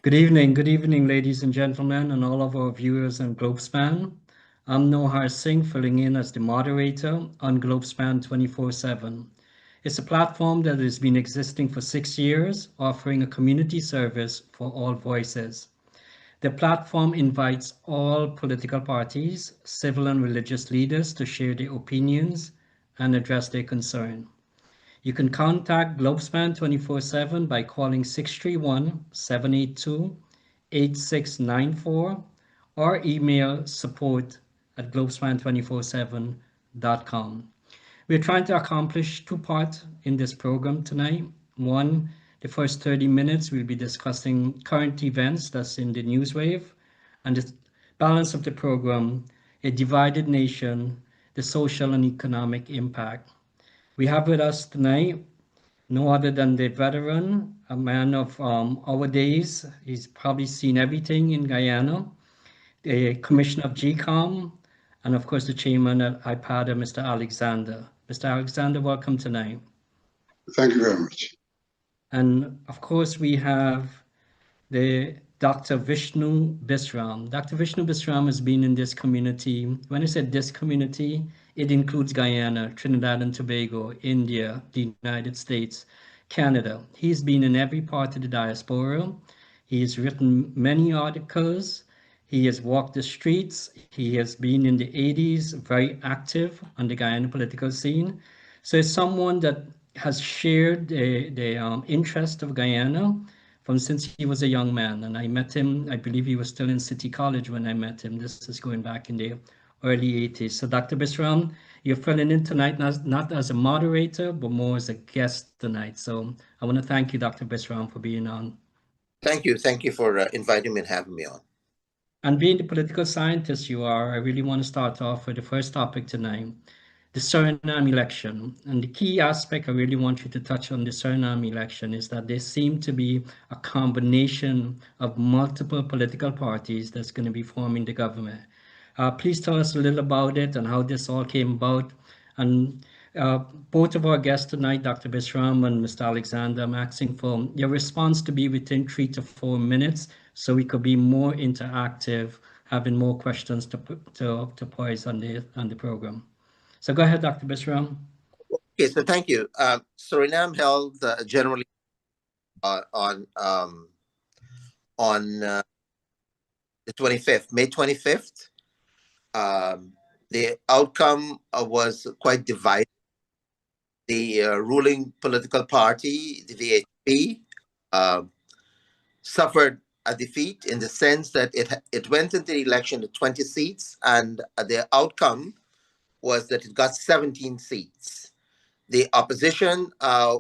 Good evening, ladies and gentlemen, and all of our viewers on Globespan. I'm Nohar Singh, filling in as the moderator on Globespan 24/7. It's a platform that has been existing for 6 years, offering a community service for all voices. The platform invites all political parties, civil and religious leaders to share their opinions and address their concern. You can contact Globespan 24/7 by calling 631-782-8694 or email support@globespan247.com. We're trying to accomplish two parts in this program tonight. One, the first 30 minutes, we'll be discussing current events that's in the newswave, and the balance of the program, a divided nation, the social and economic impact. We have with us tonight no other than the veteran, a man of our days. He's probably seen everything in Guyana, the commissioner of GCOM, and of course the chairman at IPADA, Mr. Alexander. Mr. Alexander, welcome tonight. Thank you very much. And of course we have the Dr. Vishnu Bisram. Dr. Vishnu Bisram has been in this community. When I said this community, it includes Guyana, Trinidad and Tobago, India, the United States, Canada. He's been in every part of the diaspora. He has written many articles. He has walked the streets. He has been in the 80s, very active on the Guyana political scene. So it's someone that has shared the interest of Guyana from since he was a young man. And I met him, I believe he was still in City College when I met him. This is going back in the early 80s. So Dr. Bisram, you're filling in tonight, not as a moderator, but more as a guest tonight. So I want to thank you, Dr. Bisram, for being on. Thank you. Thank you for inviting me and having me on. And being the political scientist you are, I really want to start off with the first topic tonight, the Suriname election. And the key aspect I really want you to touch on the Suriname election is that there seem to be a combination of multiple political parties that's going to be forming the government. Please tell us a little about it and how this all came about. And both of our guests tonight, Dr. Bisram and Mr. Alexander, I'm asking for your response to be within 3 to 4 minutes so we could be more interactive, having more questions to pose on the program. So go ahead, Dr. Bisram. Okay, so thank you. Suriname held generally on the 25th, May 25th. The outcome was quite divided. The ruling political party, the VHP, suffered a defeat in the sense that it went into the election with 20 seats, and the outcome was that it got 17 seats. The opposition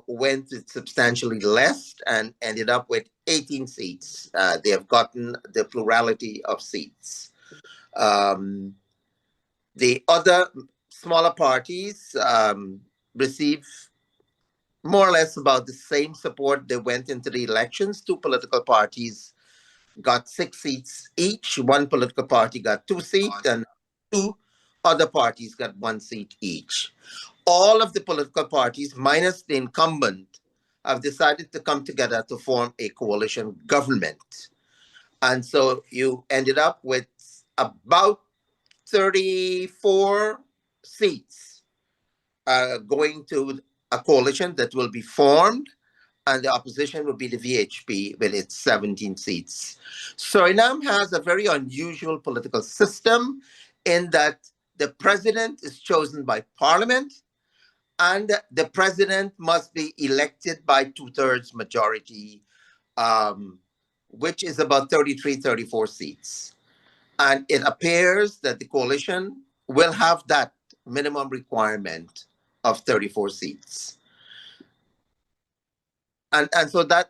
went with substantially less and ended up with 18 seats. They have gotten the plurality of seats. The other smaller parties received more or less about the same support they went into the elections. Two political parties got 6 seats each. One political party got 2 seats, and 2 other parties got 1 seat each. All of the political parties, minus the incumbent, have decided to come together to form a coalition government. And so you ended up with about 34 seats going to a coalition that will be formed, and the opposition will be the VHP with its 17 seats. Suriname has a very unusual political system in that the president is chosen by parliament, and the president must be elected by 2/3 majority, which is about 33, 34 seats. And it appears that the coalition will have that minimum requirement of 34 seats. And so that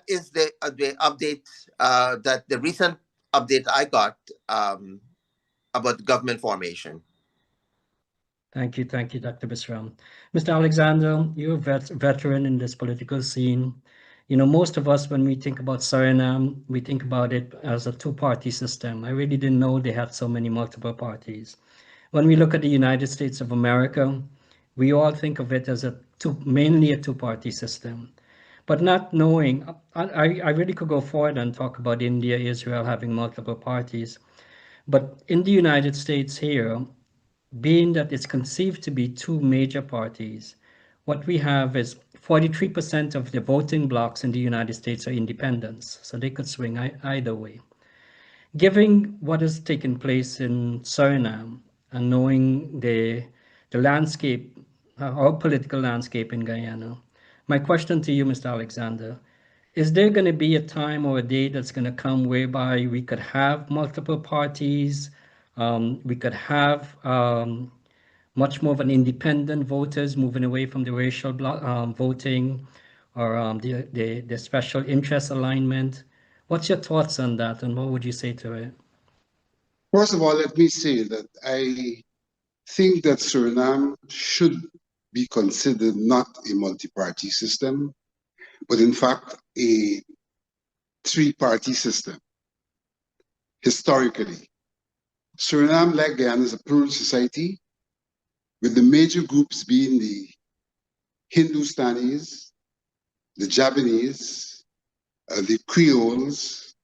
is the update, that the recent update I got about government formation. Thank you, Dr. Bisram. Mr. Alexander, you're a veteran in this political scene. You know, most of us, when we think about Suriname, we think about it as a two-party system. I really didn't know they had so many multiple parties. When we look at the United States of America, we all think of it as mainly a two-party system. But not knowing, I really could go forward and talk about India, Israel having multiple parties. But in the United States here, being that it's conceived to be two major parties, what we have is 43% of the voting blocks in the United States are independents, so they could swing either way. Given what has taken place in Suriname and knowing the landscape, our political landscape in Guyana, my question to you, Mr. Alexander, is there going to be a time or a day that's going to come whereby we could have multiple parties, we could have much more of an independent voters moving away from the racial voting or the special interest alignment? What's your thoughts on that, and what would you say to it? First of all, let me say that I think that Suriname should be considered not a multi-party system, but in fact a three-party system. Historically, Suriname, like Guyana, is a plural society, with the major groups being the Hindustanis, the Japanese, the Creoles,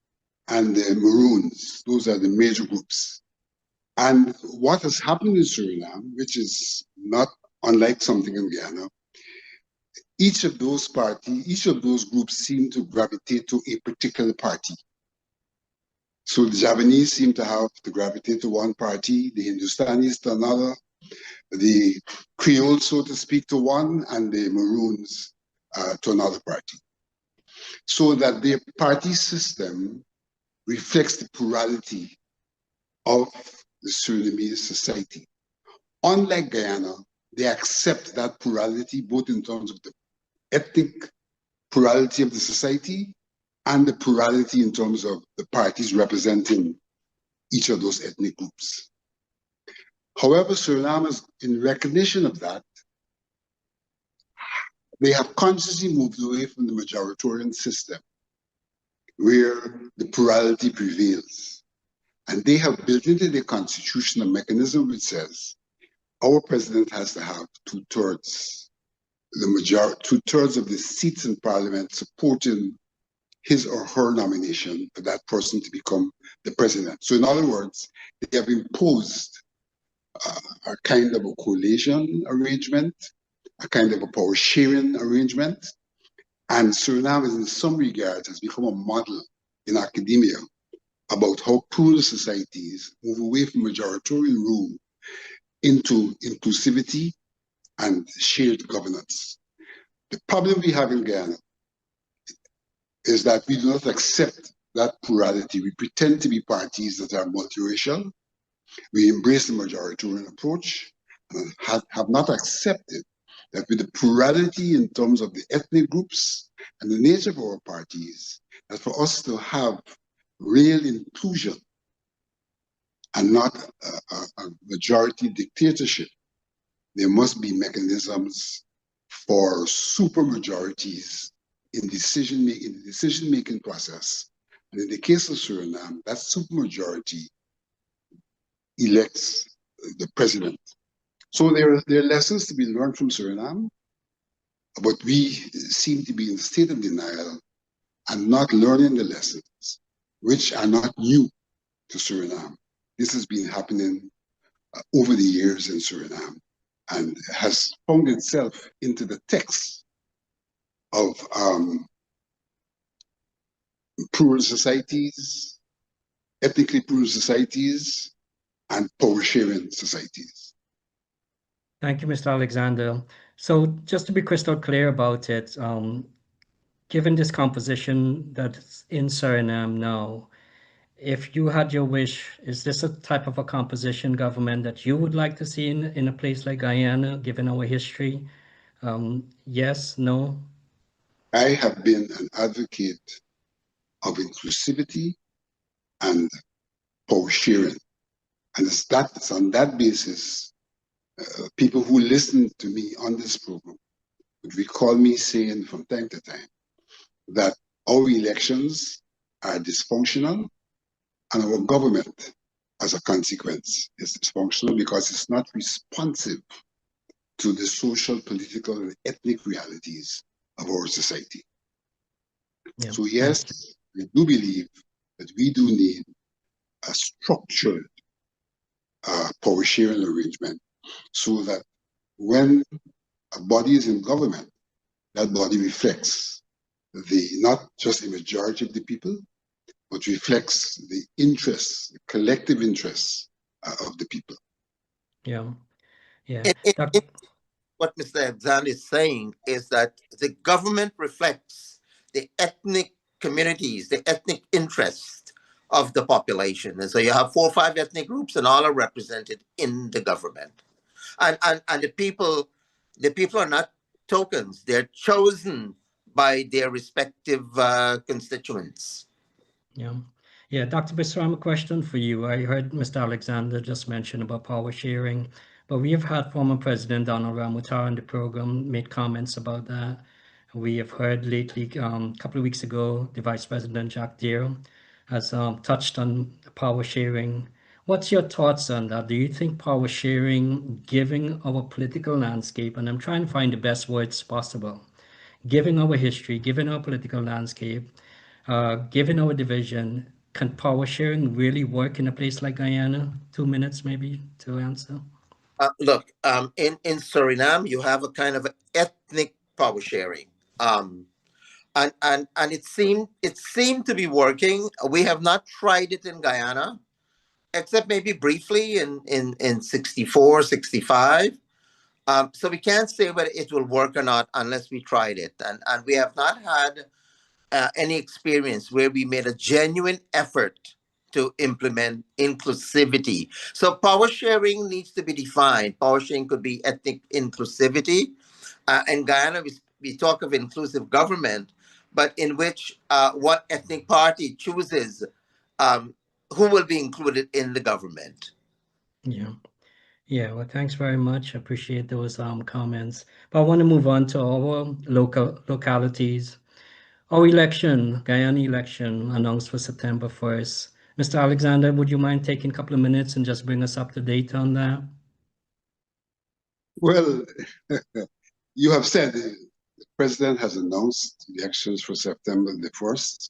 and the Maroons. Those are the major groups. And what has happened in Suriname, which is not unlike something in Guyana, each of those groups seem to gravitate to a particular party. So the Japanese seem to have to gravitate to one party, the Hindustanis to another, the Creoles, so to speak, to one, and the Maroons to another party. So that their party system reflects the plurality of the Surinamese society. Unlike Guyana, they accept that plurality both in terms of the ethnic plurality of the society and the plurality in terms of the parties representing each of those ethnic groups. However, Suriname is, in recognition of that, they have consciously moved away from the majoritarian system where the plurality prevails. And they have built into their constitution a mechanism which says our president has to have two-thirds of the seats in parliament supporting his or her nomination for that person to become the president. So in other words, they have imposed a kind of a coalition arrangement, a kind of a power sharing arrangement. And Suriname, in some regards, has become a model in academia about how plural societies move away from majoritarian rule into inclusivity and shared governance. The problem we have in Guyana is that we do not accept that plurality. We pretend to be parties that are multiracial. We embrace the majoritarian approach and have not accepted that with the plurality in terms of the ethnic groups and the nature of our parties, that for us to have real inclusion and not a majority dictatorship, there must be mechanisms for supermajorities in the decision-making process. And in the case of Suriname, that supermajority elects the president. So there are lessons to be learned from Suriname, but we seem to be in a state of denial and not learning the lessons, which are not new to Suriname. This has been happening over the years in Suriname and has found itself into the text of plural societies, ethnically plural societies, and power-sharing societies. Thank you, Mr. Alexander. So just to be crystal clear about it, given this composition that's in Suriname now, if you had your wish, is this a type of a composition government that you would like to see in a place like Guyana, given our history? Yes, no? I have been an advocate of inclusivity and power sharing. And it's on that basis, people who listen to me on this program would recall me saying from time to time that our elections are dysfunctional and our government, as a consequence, is dysfunctional because it's not responsive to the social, political, and ethnic realities of our society. Yeah. So yes, we do believe that we do need a structured power sharing arrangement so that when a body is in government, that body reflects not just the majority of the people, but reflects the interests, the collective interests of the people. Yeah. Yeah. In what Mr. Alexander is saying is that the government reflects the ethnic communities, the ethnic interest of the population. And so you have 4 or 5 ethnic groups and all are represented in the government. And the people are not tokens, they're chosen by their respective constituents. Yeah. Yeah, Dr. Bisram, a question for you. I heard Mr. Alexander just mention about power sharing, but we have had former President Donald Ramutar on the program made comments about that. We have heard lately, a couple of weeks ago, the Vice President Jack Deere has touched on power sharing. What's your thoughts on that? Do you think power sharing, giving our political landscape, and I'm trying to find the best words possible, given our history, given our political landscape, given our division, can power sharing really work in a place like Guyana? 2 minutes maybe to answer. Look, in Suriname, you have a kind of ethnic power sharing. And it seemed to be working. We have not tried it in Guyana, except maybe briefly in 64, 65. So we can't say whether it will work or not unless we tried it. And we have not had any experience where we made a genuine effort to implement inclusivity. So power sharing needs to be defined. Power sharing could be ethnic inclusivity. In Guyana, we talk of inclusive government, but in which one ethnic party chooses who will be included in the government. Yeah. Yeah, well, thanks very much. I appreciate those comments. But I want to move on to our localities. Our election, Guyana election, announced for September 1st. Mr. Alexander, would you mind taking a couple of minutes and just bring us up to date on that? Well, you have said the president has announced elections for September the 1st.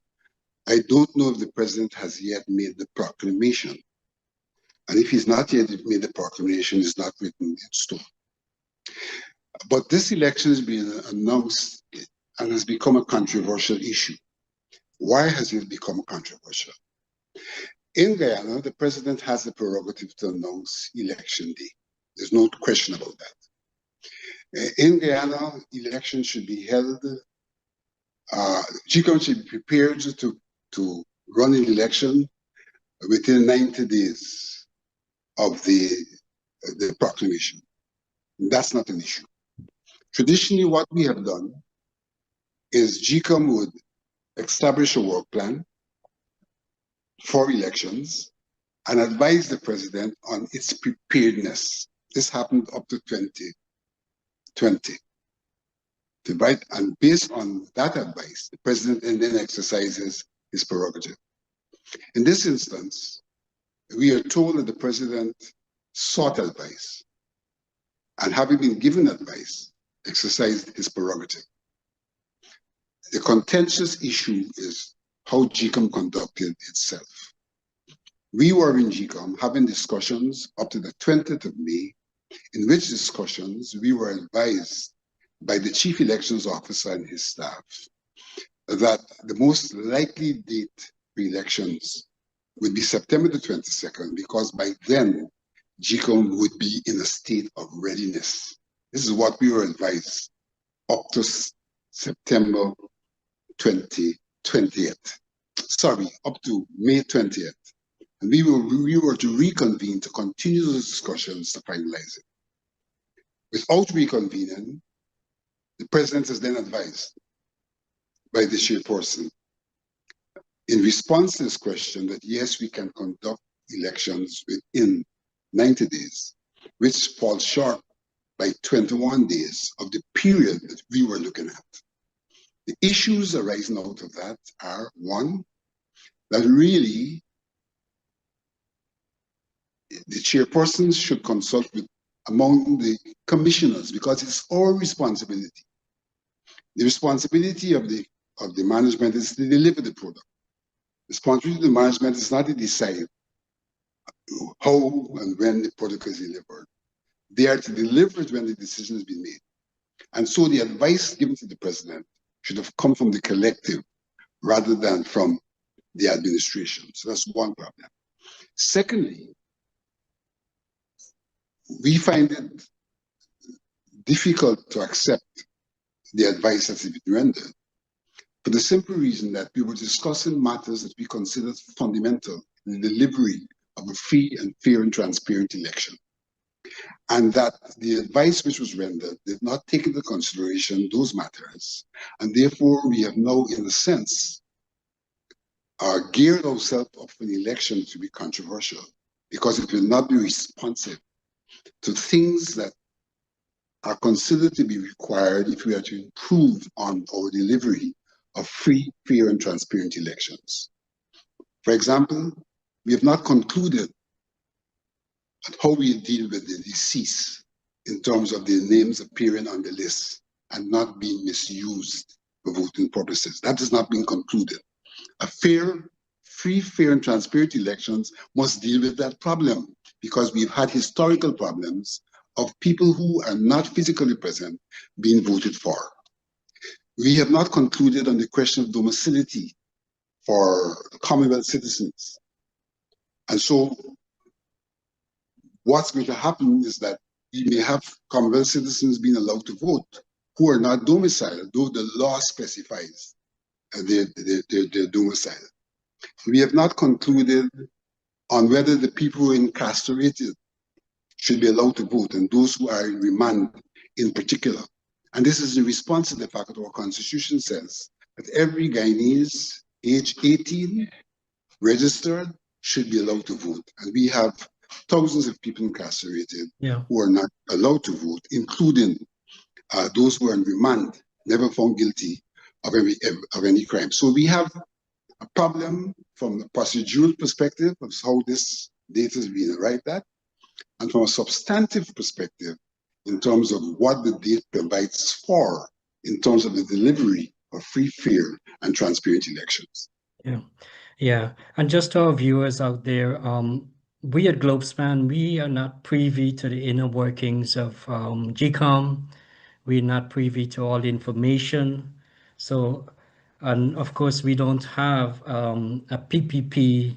I don't know if the president has yet made the proclamation. And if he's not yet made the proclamation, it's not written in stone. But this election has been announced and has become a controversial issue. Why has it become controversial? In Guyana, the president has the prerogative to announce election day. There's no question about that. In Guyana, elections should be held. GCOM should be prepared to run an election within 90 days of the proclamation. That's not an issue. Traditionally, what we have done is GCOM would establish a work plan for elections and advise the president on its preparedness. This happened up to 2020. Right? And based on that advice, the president then exercises his prerogative. In this instance, we are told that the president sought advice and, having been given advice, exercised his prerogative. The contentious issue is how GCOM conducted itself. We were in GCOM having discussions up to the 20th of May, in which discussions we were advised by the chief elections officer and his staff that the most likely date for elections would be September the 22nd, because by then GCOM would be in a state of readiness. This is what we were advised up to September 20th. Sorry, up to May 20th. And we were to reconvene to continue those discussions to finalize it. Without reconvening, the president is then advised by the chairperson in response to this question that yes, we can conduct elections within 90 days, which falls short by 21 days of the period that we were looking at. The issues arising out of that are, one, that really the chairpersons should consult with among the commissioners, because it's our responsibility. The responsibility of of the management is to deliver the product. The responsibility of the management is not to decide how and when the product is delivered. They are to deliver it when the decision has been made. And so the advice given to the president should have come from the collective rather than from the administration. So that's one problem. Secondly, we find it difficult to accept the advice that has been rendered for the simple reason that we were discussing matters that we considered fundamental in the delivery of a free and fair and transparent election. And that the advice which was rendered did not take into consideration those matters. And therefore, we have now, in a sense, geared ourselves up for an election to be controversial because it will not be responsive to things that are considered to be required if we are to improve on our delivery of free, fair, and transparent elections. For example, we have not concluded at how we deal with the deceased in terms of their names appearing on the list and not being misused for voting purposes. That has not been concluded. A free, fair, and transparent elections must deal with that problem because we've had historical problems of people who are not physically present being voted for. We have not concluded on the question of domicility for Commonwealth citizens. And so what's going to happen is that we may have Commonwealth citizens being allowed to vote who are not domiciled, though the law specifies their domicile. We have not concluded on whether the people who are incarcerated should be allowed to vote, and those who are in remand in particular. And this is in response to the fact that our Constitution says that every Guyanese age 18 registered should be allowed to vote. And we have thousands of people incarcerated who are not allowed to vote, including those who are in remand, never found guilty of any crime. So we have a problem from the procedural perspective of how this data is being arrived at, and from a substantive perspective in terms of what the date provides for in terms of the delivery of free, fair, and transparent elections. Yeah. And just to our viewers out there, we at Globespan, we are not privy to the inner workings of GCOM. We're not privy to all the information. So, and of course, we don't have a PPP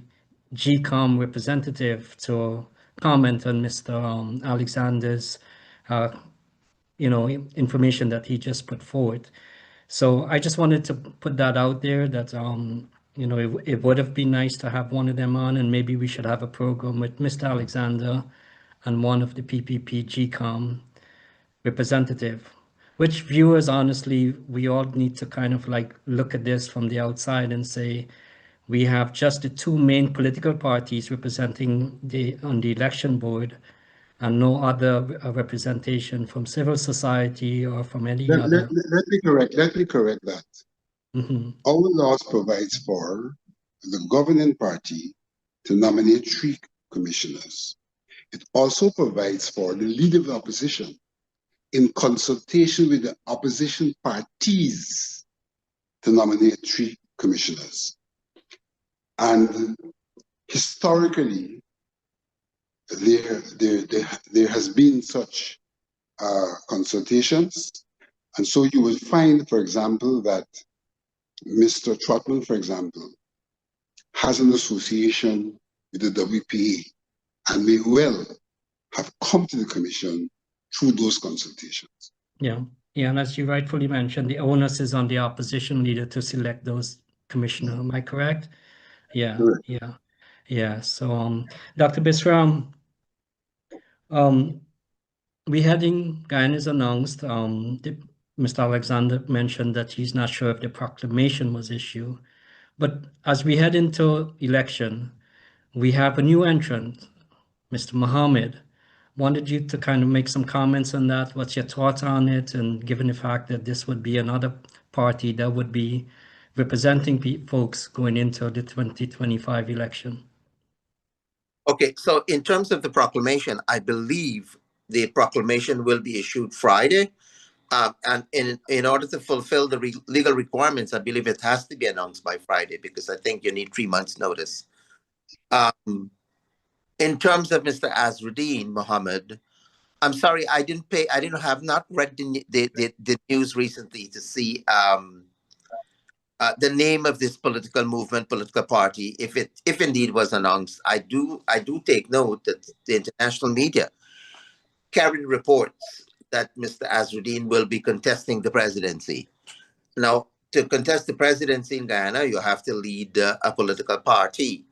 GCOM representative to comment on Mr. Alexander's, information that he just put forward. So I just wanted to put that out there that, it would have been nice to have one of them on, and maybe we should have a program with Mr. Alexander and one of the PPP GCOM representative, which viewers, honestly, we all need to kind of like look at this from the outside and say, we have just the two main political parties representing on the election board and no other representation from civil society or from any other. Let me correct that. Mm-hmm. Our laws provides for the governing party to nominate 3 commissioners. It also provides for the leader of the opposition in consultation with the opposition parties to nominate 3 commissioners. And historically, there has been such consultations. And so you will find, for example, that Mr. Trotman, for example, has an association with the WPA and may well have come to the commission through those consultations. Yeah, and as you rightfully mentioned, the onus is on the opposition leader to select those commissioners. Am I correct? Yeah, correct. Yeah. So, Dr. Bisram, we had in Guyana's announced, Mr. Alexander mentioned that he's not sure if the proclamation was issued. But as we head into election, we have a new entrant, Mr. Mohammed. Wanted you to kind of make some comments on that. What's your thoughts on it? And given the fact that this would be another party that would be representing folks going into the 2025 election. Okay, so in terms of the proclamation, I believe the proclamation will be issued Friday. And in order to fulfill the legal requirements, I believe it has to be announced by Friday, because I think you need 3 months notice. In terms of Mr. Azruddin Mohammed, I'm sorry, I have not read the news recently to see the name of this political movement, political party. If indeed was announced, I do take note that the international media carried reports that Mr. Azruddin will be contesting the presidency. Now, to contest the presidency in Guyana, you have to lead a political party.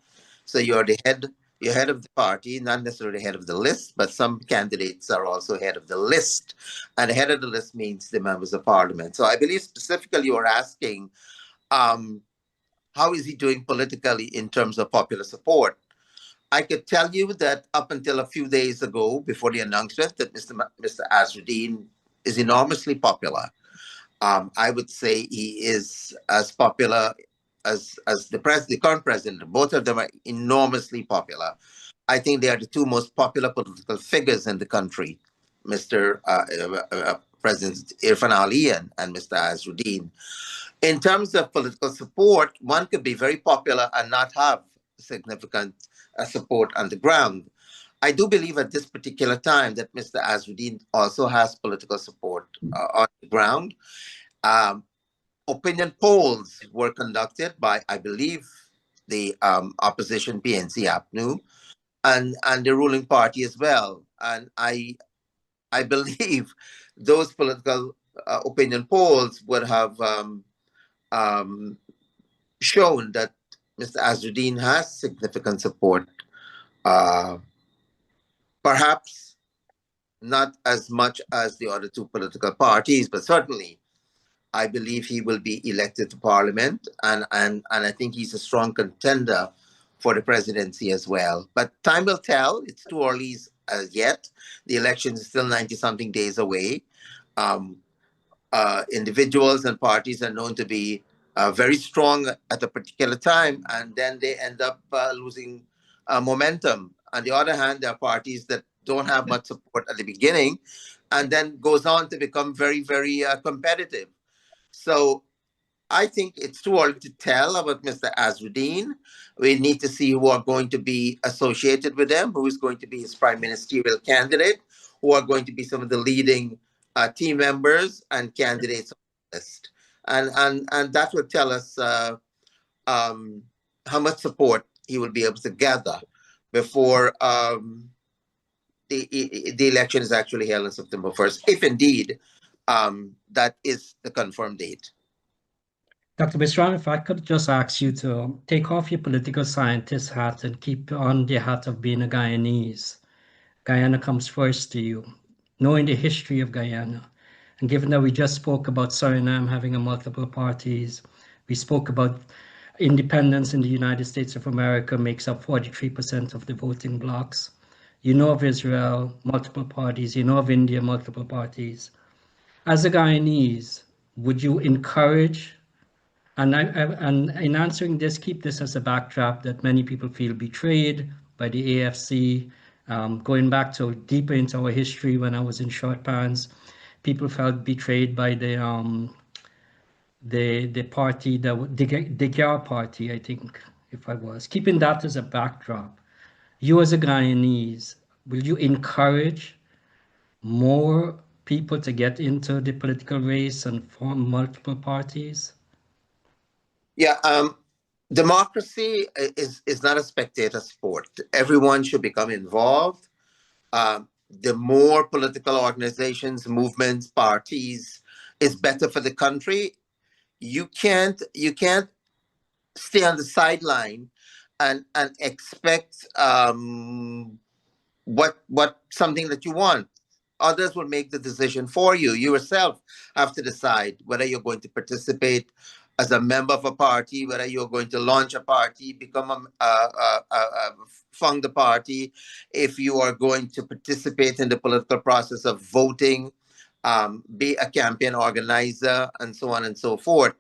So you're head of the party, not necessarily head of the list, but some candidates are also head of the list. And head of the list means the members of parliament. So I believe specifically you are asking, how is he doing politically in terms of popular support? I could tell you that up until a few days ago, before the announcement, that Mr. Azruddin is enormously popular. I would say he is as popular as the current president. Both of them are enormously popular. I think they are the two most popular political figures in the country, Mr. President Irfan Ali and Mr. Azruddin. In terms of political support, one could be very popular and not have significant support on the ground. I do believe at this particular time that Mr. Azruddin also has political support on the ground. Um, Opinion polls were conducted by, I believe, the opposition PNC APNU and the ruling party as well. And I believe those political opinion polls would have um, shown that Mr. Azruddin has significant support. Uh, Perhaps not as much as the other two political parties, but certainly I believe he will be elected to parliament, and I think he's a strong contender for the presidency as well. But time will tell. It's too early as yet. The election is still 90 something days away. Um, Individuals and parties are known to be very strong at a particular time, and then they end up losing momentum. On the other hand, there are parties that don't have much support at the beginning, and then goes on to become very, very competitive. So I think it's too early to tell about Mr. Azruddin. We need to see who are going to be associated with him, who is going to be his prime ministerial candidate, who are going to be some of the leading team members and candidates on the list. And that will tell us um, how much support he will be able to gather before the election is actually held on September 1st, if indeed that is the confirmed date. Dr. Bisram, if I could just ask you to take off your political scientist hat and keep on the hat of being a Guyanese. Guyana comes first to you, knowing the history of Guyana. And given that we just spoke about Suriname having a multiple parties, we spoke about independence in the United States of America makes up 43% of the voting blocks. You know of Israel, multiple parties. You know of India, multiple parties. As a Guyanese, would you encourage, and in answering this, keep this as a backdrop that many people feel betrayed by the AFC. Going back to deeper into our history, when I was in short pants, people felt betrayed by the party, the Gar party, I think, if I was. Keeping that as a backdrop, you as a Guyanese, will you encourage more people to get into the political race and form multiple parties? Yeah, democracy is not a spectator sport. Everyone should become involved. The more political organizations, movements, parties is better for the country. You can't stay on the sideline and expect what something that you want. Others will make the decision for you. You yourself have to decide whether you're going to participate as a member of a party, whether you're going to launch a party, become fund the party, if you are going to participate in the political process of voting, be a campaign organizer, and so on and so forth.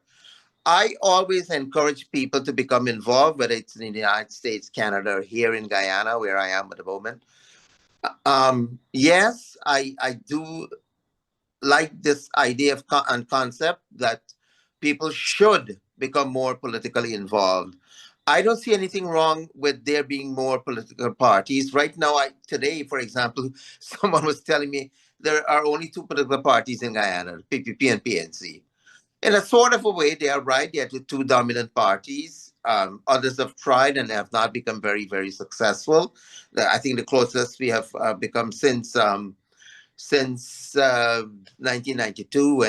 I always encourage people to become involved, whether it's in the United States, Canada, or here in Guyana, where I am at the moment. Yes, I do like this idea of and concept that people should become more politically involved. I don't see anything wrong with there being more political parties. Right now, today, for example, someone was telling me there are only two political parties in Guyana, PPP and PNC. In a sort of a way, they are right. They are the two dominant parties. Others have tried and have not become very, very successful. I think the closest we have become since 1992,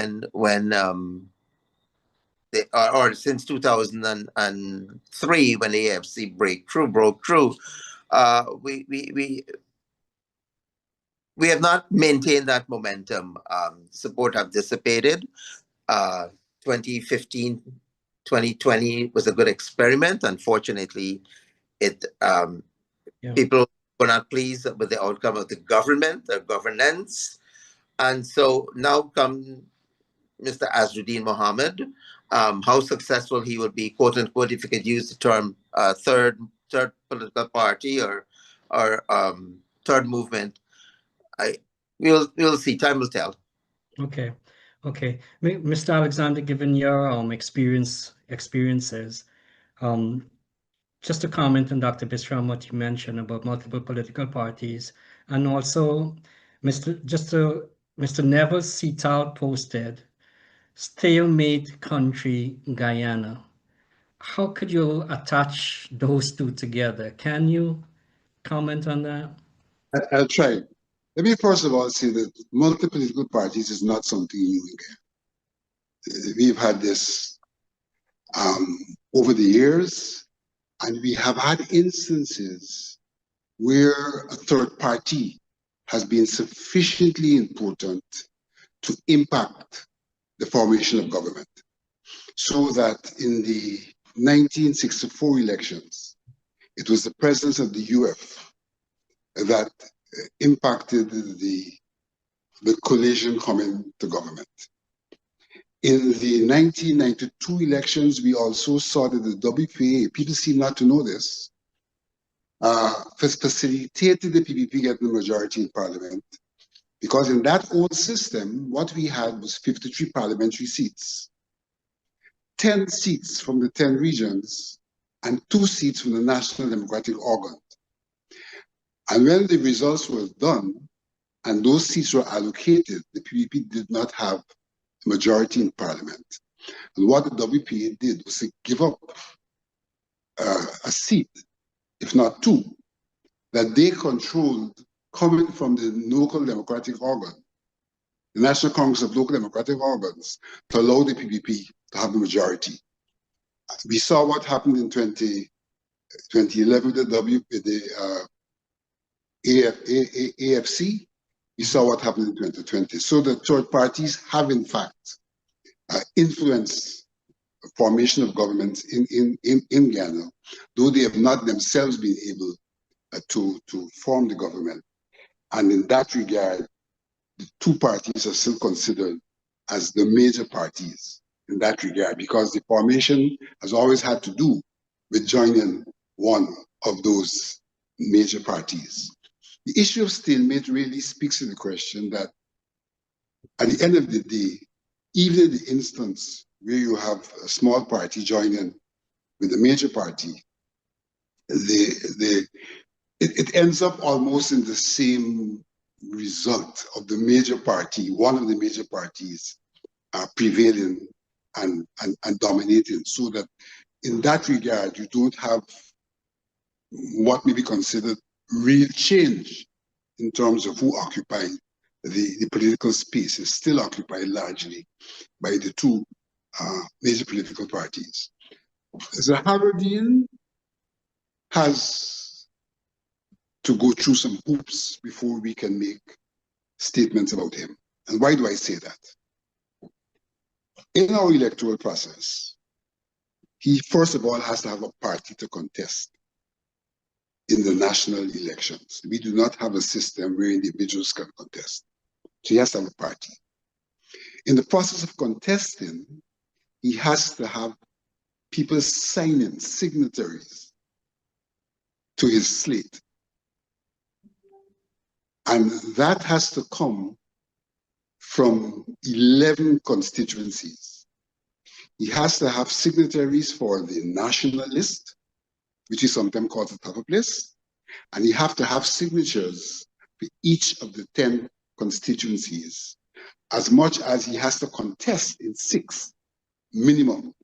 or since 2003 when the AFC broke through. Uh, we, we we we have not maintained that momentum. Support have dissipated. Uh, 2015, 2020 was a good experiment. Unfortunately, it Yeah. people were not pleased with the outcome of the governance, and so now come Mr. Azruddin Mohammed. How successful he would be, quote unquote, if you could use the term third political party or third movement. I we'll see. Time will tell. Okay. Okay. Mr. Alexander, given your experiences, um, just to comment on Dr. Bisram, what you mentioned about multiple political parties, and also Mr. Neville Seatal posted stalemate country Guyana. How could you attach those two together? Can you comment on that? I'll try. Let me first of all say that multiple political parties is not something new in Ghana. We've had this over the years, and we have had instances where a third party has been sufficiently important to impact the formation of government. So that in the 1964 elections, it was the presence of the UF that impacted the coalition coming to government. In the 1992 elections, we also saw that the WPA, people seem not to know this, facilitated the PPP getting the majority in parliament, because in that old system, what we had was 53 parliamentary seats, 10 seats from the 10 regions, and 2 seats from the National Democratic Organ. And when the results were done, and those seats were allocated, the PPP did not have a majority in parliament. And what the WPA did was to give up a seat, if not 2, that they controlled coming from the local democratic organ, the National Congress of Local Democratic Organs, to allow the PPP to have the majority. We saw what happened in 2011 with the AFC. We saw what happened in 2020. So the third parties have, in fact, influenced the formation of governments in Ghana, though they have not themselves been able to form the government. And in that regard, the 2 parties are still considered as the major parties in that regard, because the formation has always had to do with joining one of those major parties. The issue of stalemate really speaks to the question that at the end of the day, even in the instance where you have a small party joining with a major party, it ends up almost in the same result of the major party, one of the major parties prevailing and dominating, so that in that regard, you don't have what may be considered real change in terms of who occupy the political space. Is still occupied largely by the 2 major political parties. Zaharuddin has to go through some hoops before we can make statements about him. And why do I say that? In our electoral process, he first of all has to have a party to contest in the national elections. We do not have a system where individuals can contest. So he has to have a party. In the process of contesting, he has to have people signing signatories to his slate. And that has to come from 11 constituencies. He has to have signatories for the national list, which is sometimes called the top-up list, and he have to have signatures for each of the 10 constituencies, as much as he has to contest in 6 minimum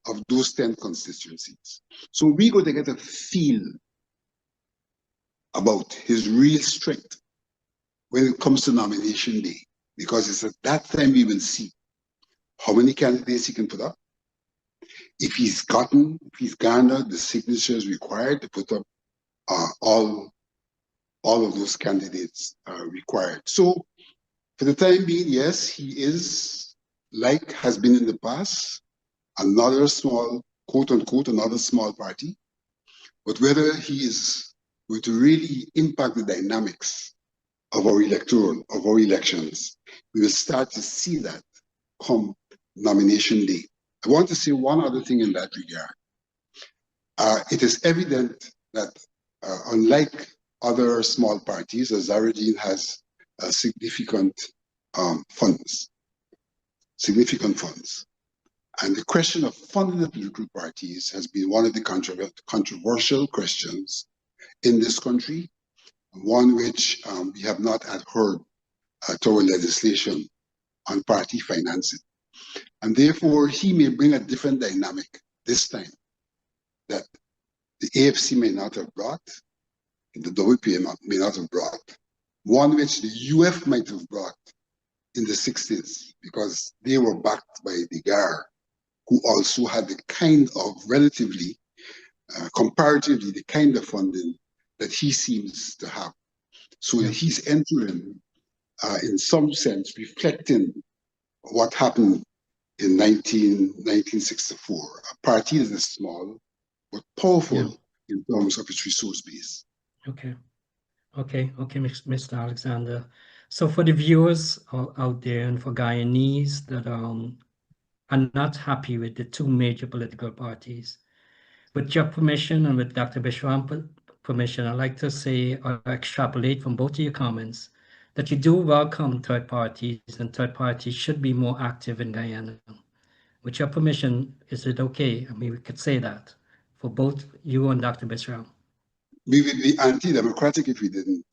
of those 10 constituencies. So we go to get a feel about his real strength when it comes to nomination day, because it's at that time we will see how many candidates he can put up, if he's garnered the signatures required to put up all of those candidates required. So for the time being, yes, he is, like has been in the past, another small, quote unquote, another small party. But whether he is going to really impact the dynamics of our elections, we will start to see that come nomination day. I want to say one other thing in that regard. It is evident that unlike other small parties, Azarudeen has significant funds. And the question of funding the political parties has been one of the controversial questions in this country, one which we have not adhered to our legislation on party financing. And therefore, he may bring a different dynamic this time that the AFC may not have brought, the WP may not have brought, one which the UF might have brought in the 60s, because they were backed by the GAR, who also had the kind of relatively, comparatively, the kind of funding that he seems to have. So yeah, he's entering, in some sense, reflecting what happened in 1964. A party that is small, but powerful in terms of its resource base. Okay, Mr. Alexander. So for the viewers out there and for Guyanese that are not happy with the 2 major political parties, with your permission and with Dr. Bishram's permission, I'd like to say or extrapolate from both of your comments that you do welcome third parties, and third parties should be more active in Guyana. With your permission, is it okay? I mean, we could say that for both you and Dr. Bishram. We would be anti-democratic if we didn't.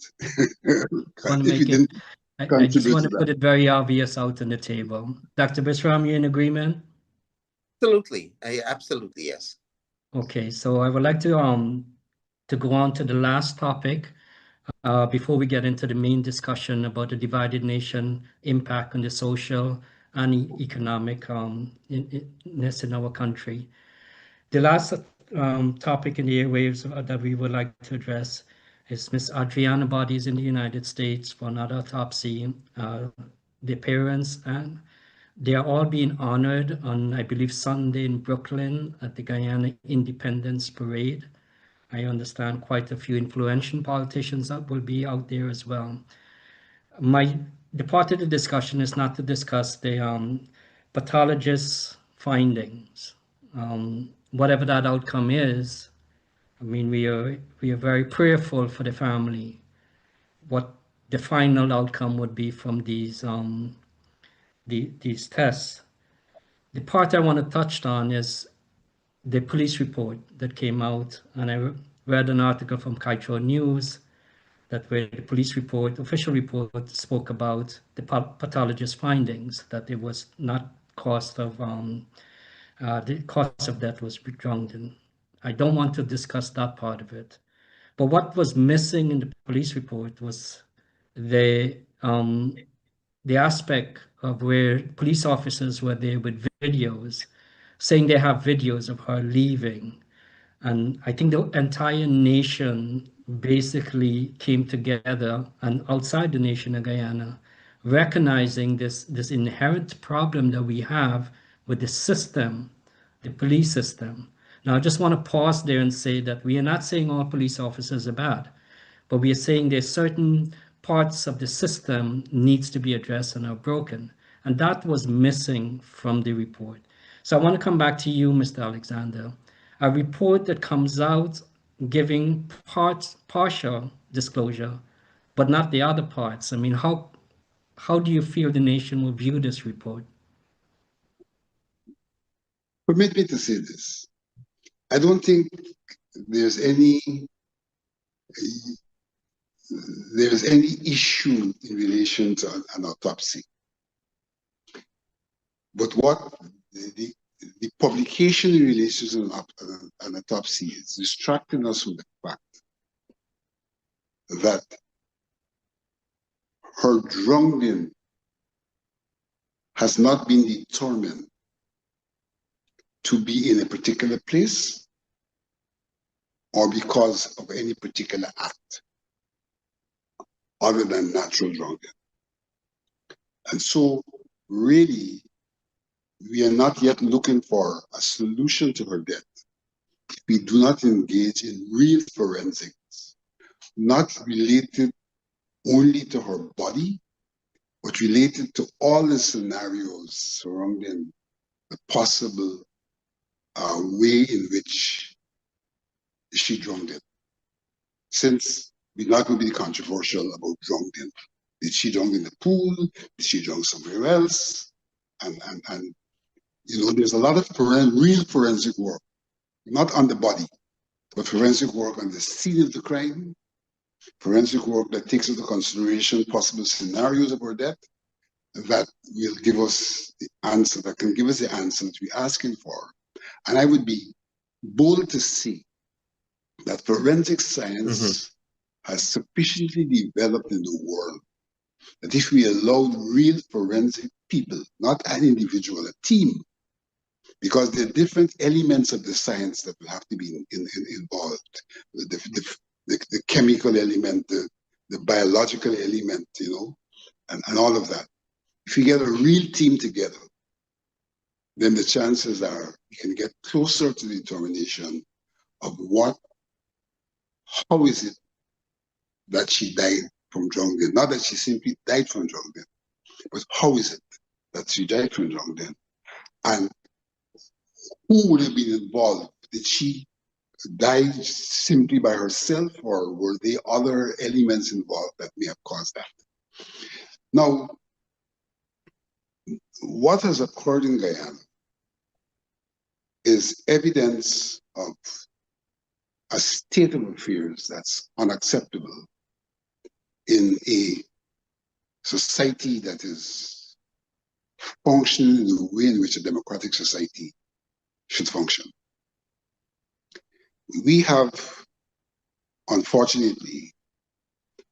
I just want to put it very obvious out on the table. Dr. Bishram, you in agreement? Absolutely. Absolutely, yes. Okay, so I would like to go on to the last topic before we get into the main discussion about the divided nation impact on the social and economic in our country. The last topic in the airwaves that we would like to address is Miss Adriana bodies in the United States for another autopsy. The parents, and they are all being honored on, I believe, Sunday in Brooklyn at the Guyana Independence Parade. I understand quite a few influential politicians that will be out there as well. The part of the discussion is not to discuss the pathologist's findings. Whatever that outcome is, I mean, we are very prayerful for the family. What the final outcome would be from these tests. The part I want to touch on is the police report that came out, and I read an article from Kaitro News that where the police report, official report, spoke about the pathologist's findings, that it was not cost of the cause of death was redundant. I don't want to discuss that part of it. But what was missing in the police report was the aspect of where police officers were there with videos, saying they have videos of her leaving. And I think the entire nation basically came together, and outside the nation of Guyana, recognizing this inherent problem that we have with the system, the police system. Now, I just want to pause there and say that we are not saying all police officers are bad, but we are saying there's certain parts of the system needs to be addressed and are broken. And that was missing from the report. So I want to come back to you, Mr. Alexander. A report that comes out giving partial disclosure, but not the other parts. I mean, how How do you feel the nation will view this report? Permit me to say this. I don't think there's any issue in relation to an autopsy. But what the publication in relation to an autopsy is distracting us from the fact that her drowning has not been determined to be in a particular place or because of any particular act other than natural drowning. And so, really, we are not yet looking for a solution to her death if we do not engage in real forensics, not related only to her body, but related to all the scenarios surrounding the possible way in which she drowned it. Since we're not going to be controversial about drowning. Did she drown in the pool? Did she drown somewhere else? And you know, there's a lot of real forensic work, not on the body, but forensic work on the scene of the crime, forensic work that takes into consideration possible scenarios of her death that will give us the answer, that can give us the answer that we're asking for. And I would be bold to say that forensic science has sufficiently developed in the world that if we allowed real forensic people, not an individual, a team, because there are different elements of the science that will have to be involved, the chemical element, the biological element, you know, and all of that. If we get a real team together, then the chances are we can get closer to the determination of how is it that she died from drowning? Not that she simply died from drowning, but how is it that she died from drowning? And who would have been involved? Did she die simply by herself, or were there other elements involved that may have caused that? Now, what has occurred in Guyana is evidence of a state of affairs that's unacceptable in a society that is functioning in the way in which a democratic society should function. We have, unfortunately,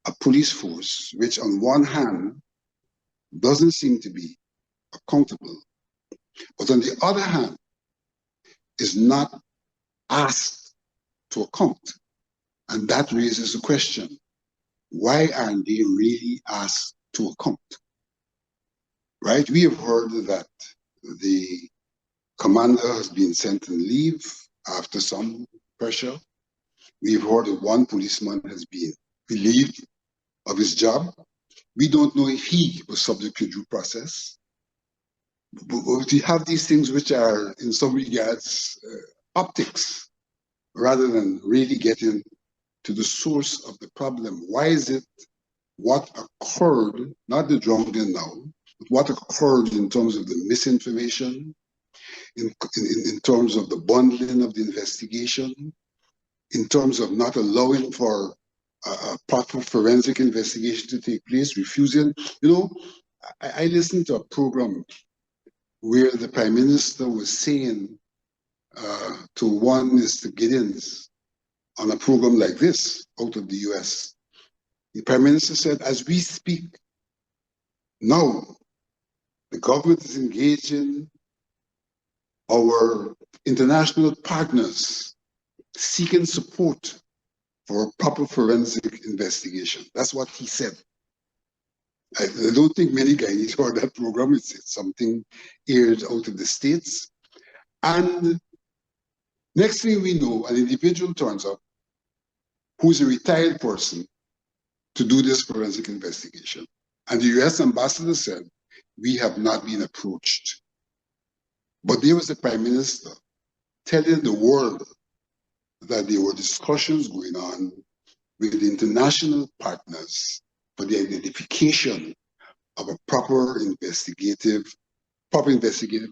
a police force which on one hand doesn't seem to be accountable, but on the other hand is not asked to account. And that raises the question, why aren't they really asked to account? Right? We have heard that the commander has been sent on leave after some pressure. We've heard that one policeman has been relieved of his job. We don't know if he was subject to due process. But we have these things which are, in some regards, optics, rather than really getting to the source of the problem. Why is it what occurred, not the drowning now, but what occurred in terms of the misinformation, in terms of the bundling of the investigation, in terms of not allowing for a proper forensic investigation to take place, refusing. You know, I listened to a program where the Prime Minister was saying to one Mr. Giddens on a program like this out of the US, the Prime Minister said, as we speak now, the government is engaging our international partners seeking support for a proper forensic investigation. That's what he said. I don't think many Guyanese heard that program. It's something aired out of the States. And next thing we know, an individual turns up who's a retired person to do this forensic investigation. And the US ambassador said, we have not been approached. But there was the Prime Minister telling the world that there were discussions going on with international partners for the identification of a proper investigative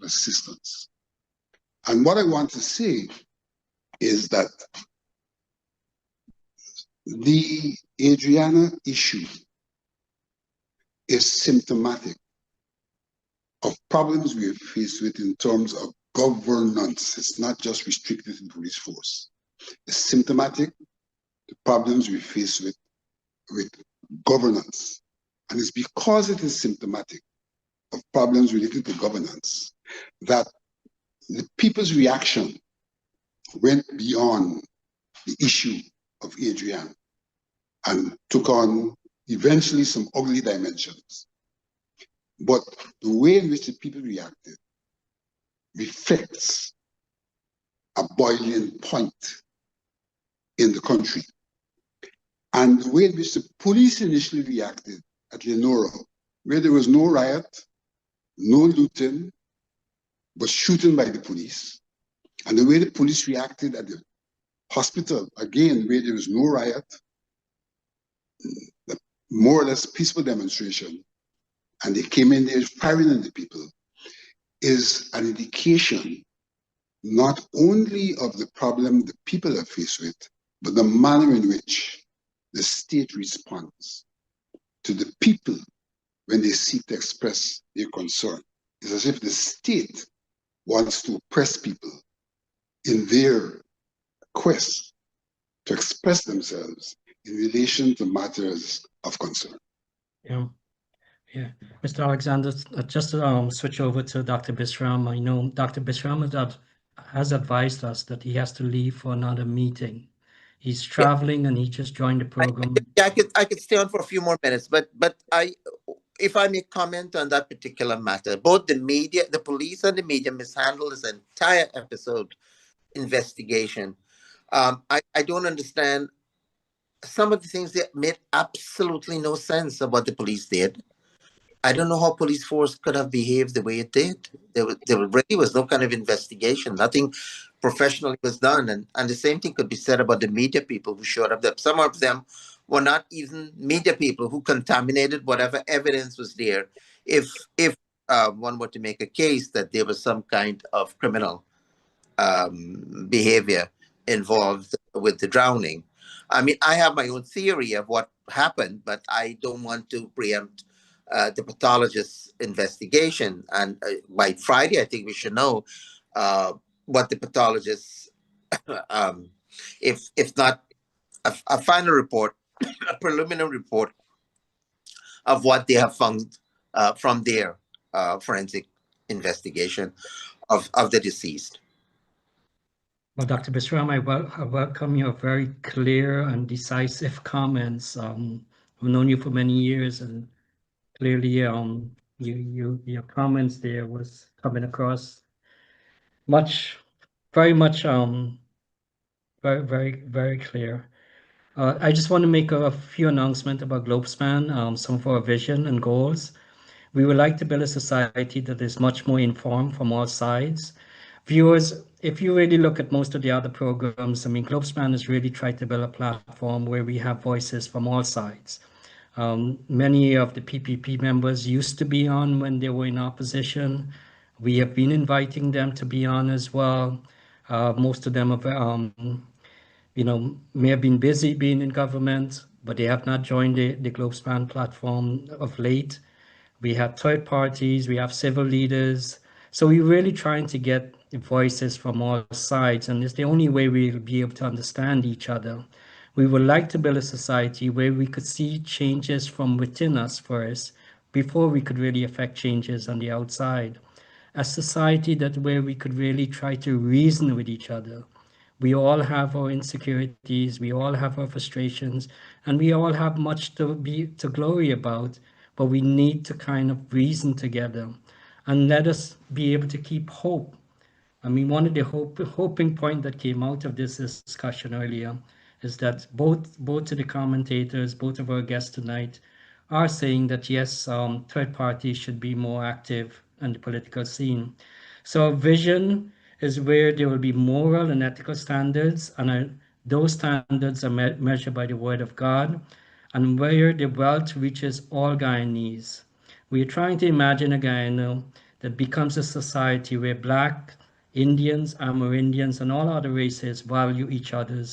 assistance. And what I want to say is that the Adriana issue is symptomatic of problems we are faced with in terms of governance. It's not just restricted to the police force. It's symptomatic the problems we face with governance. And it's because it is symptomatic of problems related to governance that the people's reaction went beyond the issue of Adrian and took on eventually some ugly dimensions. But the way in which the people reacted reflects a boiling point in the country. And the way in which the police initially reacted at Lenora, where there was no riot, no looting, but shooting by the police, and the way the police reacted at the hospital, again, where there was no riot, more or less peaceful demonstration, and they came in there firing at the people, is an indication not only of the problem the people are faced with, but the manner in which the state responds to the people when they seek to express their concern. It's as if the state wants to oppress people in their quest to express themselves in relation to matters of concern. Yeah. Yeah, Mr. Alexander, just to switch over to Dr. Bisram. I know Dr. Bisram has advised us that he has to leave for another meeting. He's Yeah, traveling and he just joined the program. I could stay on for a few more minutes, but if I may comment on that particular matter, both the media, the police, and the media mishandled this entire episode investigation. I don't understand some of the things that made absolutely no sense of what the police did. I don't know how police force could have behaved the way it did. There really was no kind of investigation. Nothing professionally was done. And the same thing could be said about the media people who showed up. That some of them were not even media people who contaminated whatever evidence was there. If one were to make a case that there was some kind of criminal behavior involved with the drowning. I mean, I have my own theory of what happened, but I don't want to preempt the pathologist's investigation. And by Friday, I think we should know what the pathologist, um, if not a final report, a preliminary report of what they have found from their forensic investigation of the deceased. Well, Dr. Bisram, I welcome your very clear and decisive comments. I've known you for many years, and clearly, your comments there was coming across very much, very clear. I just want to make a few announcements about Globespan, some of our vision and goals. We would like to build a society that is much more informed from all sides. Viewers, if you really look at most of the other programs, I mean, Globespan has really tried to build a platform where we have voices from all sides. Many of the PPP members used to be on when they were in opposition. We have been inviting them to be on as well. Most of them have, may have been busy being in government, but they have not joined the Globespan platform of late. We have third parties, we have civil leaders. So we're really trying to get voices from all sides, and it's the only way we'll be able to understand each other. We would like to build a society where we could see changes from within us first before we could really affect changes on the outside. A society that where we could really try to reason with each other. We all have our insecurities, we all have our frustrations, and we all have much to glory about, but we need to kind of reason together and let us be able to keep hope. I mean, one of the hoping point that came out of this discussion earlier is that both of the commentators, both of our guests tonight, are saying that yes, third parties should be more active on the political scene. So our vision is where there will be moral and ethical standards, and those standards are measured by the Word of God, and where the wealth reaches all Guyanese. We are trying to imagine a Guyana that becomes a society where Black, Indians, Amerindians, and all other races value each other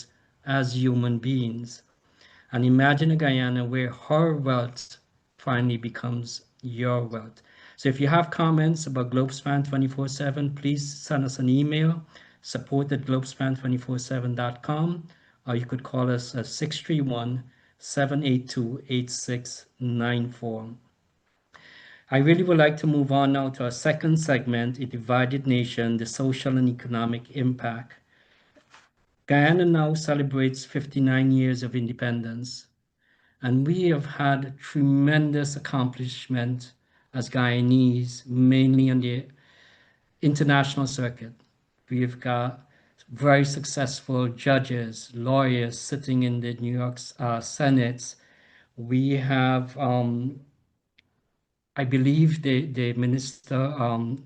as human beings. And imagine a Guyana where her wealth finally becomes your wealth. So if you have comments about Globespan 24/7, please send us an email, support at globespan247.com, or you could call us at 631-782-8694. I really would like to move on now to our second segment, A Divided Nation, the Social and Economic Impact. Guyana now celebrates 59 years of independence, and we have had tremendous accomplishment as Guyanese, mainly on the international circuit. We've got very successful judges, lawyers sitting in the New York Senate. We have I believe the minister,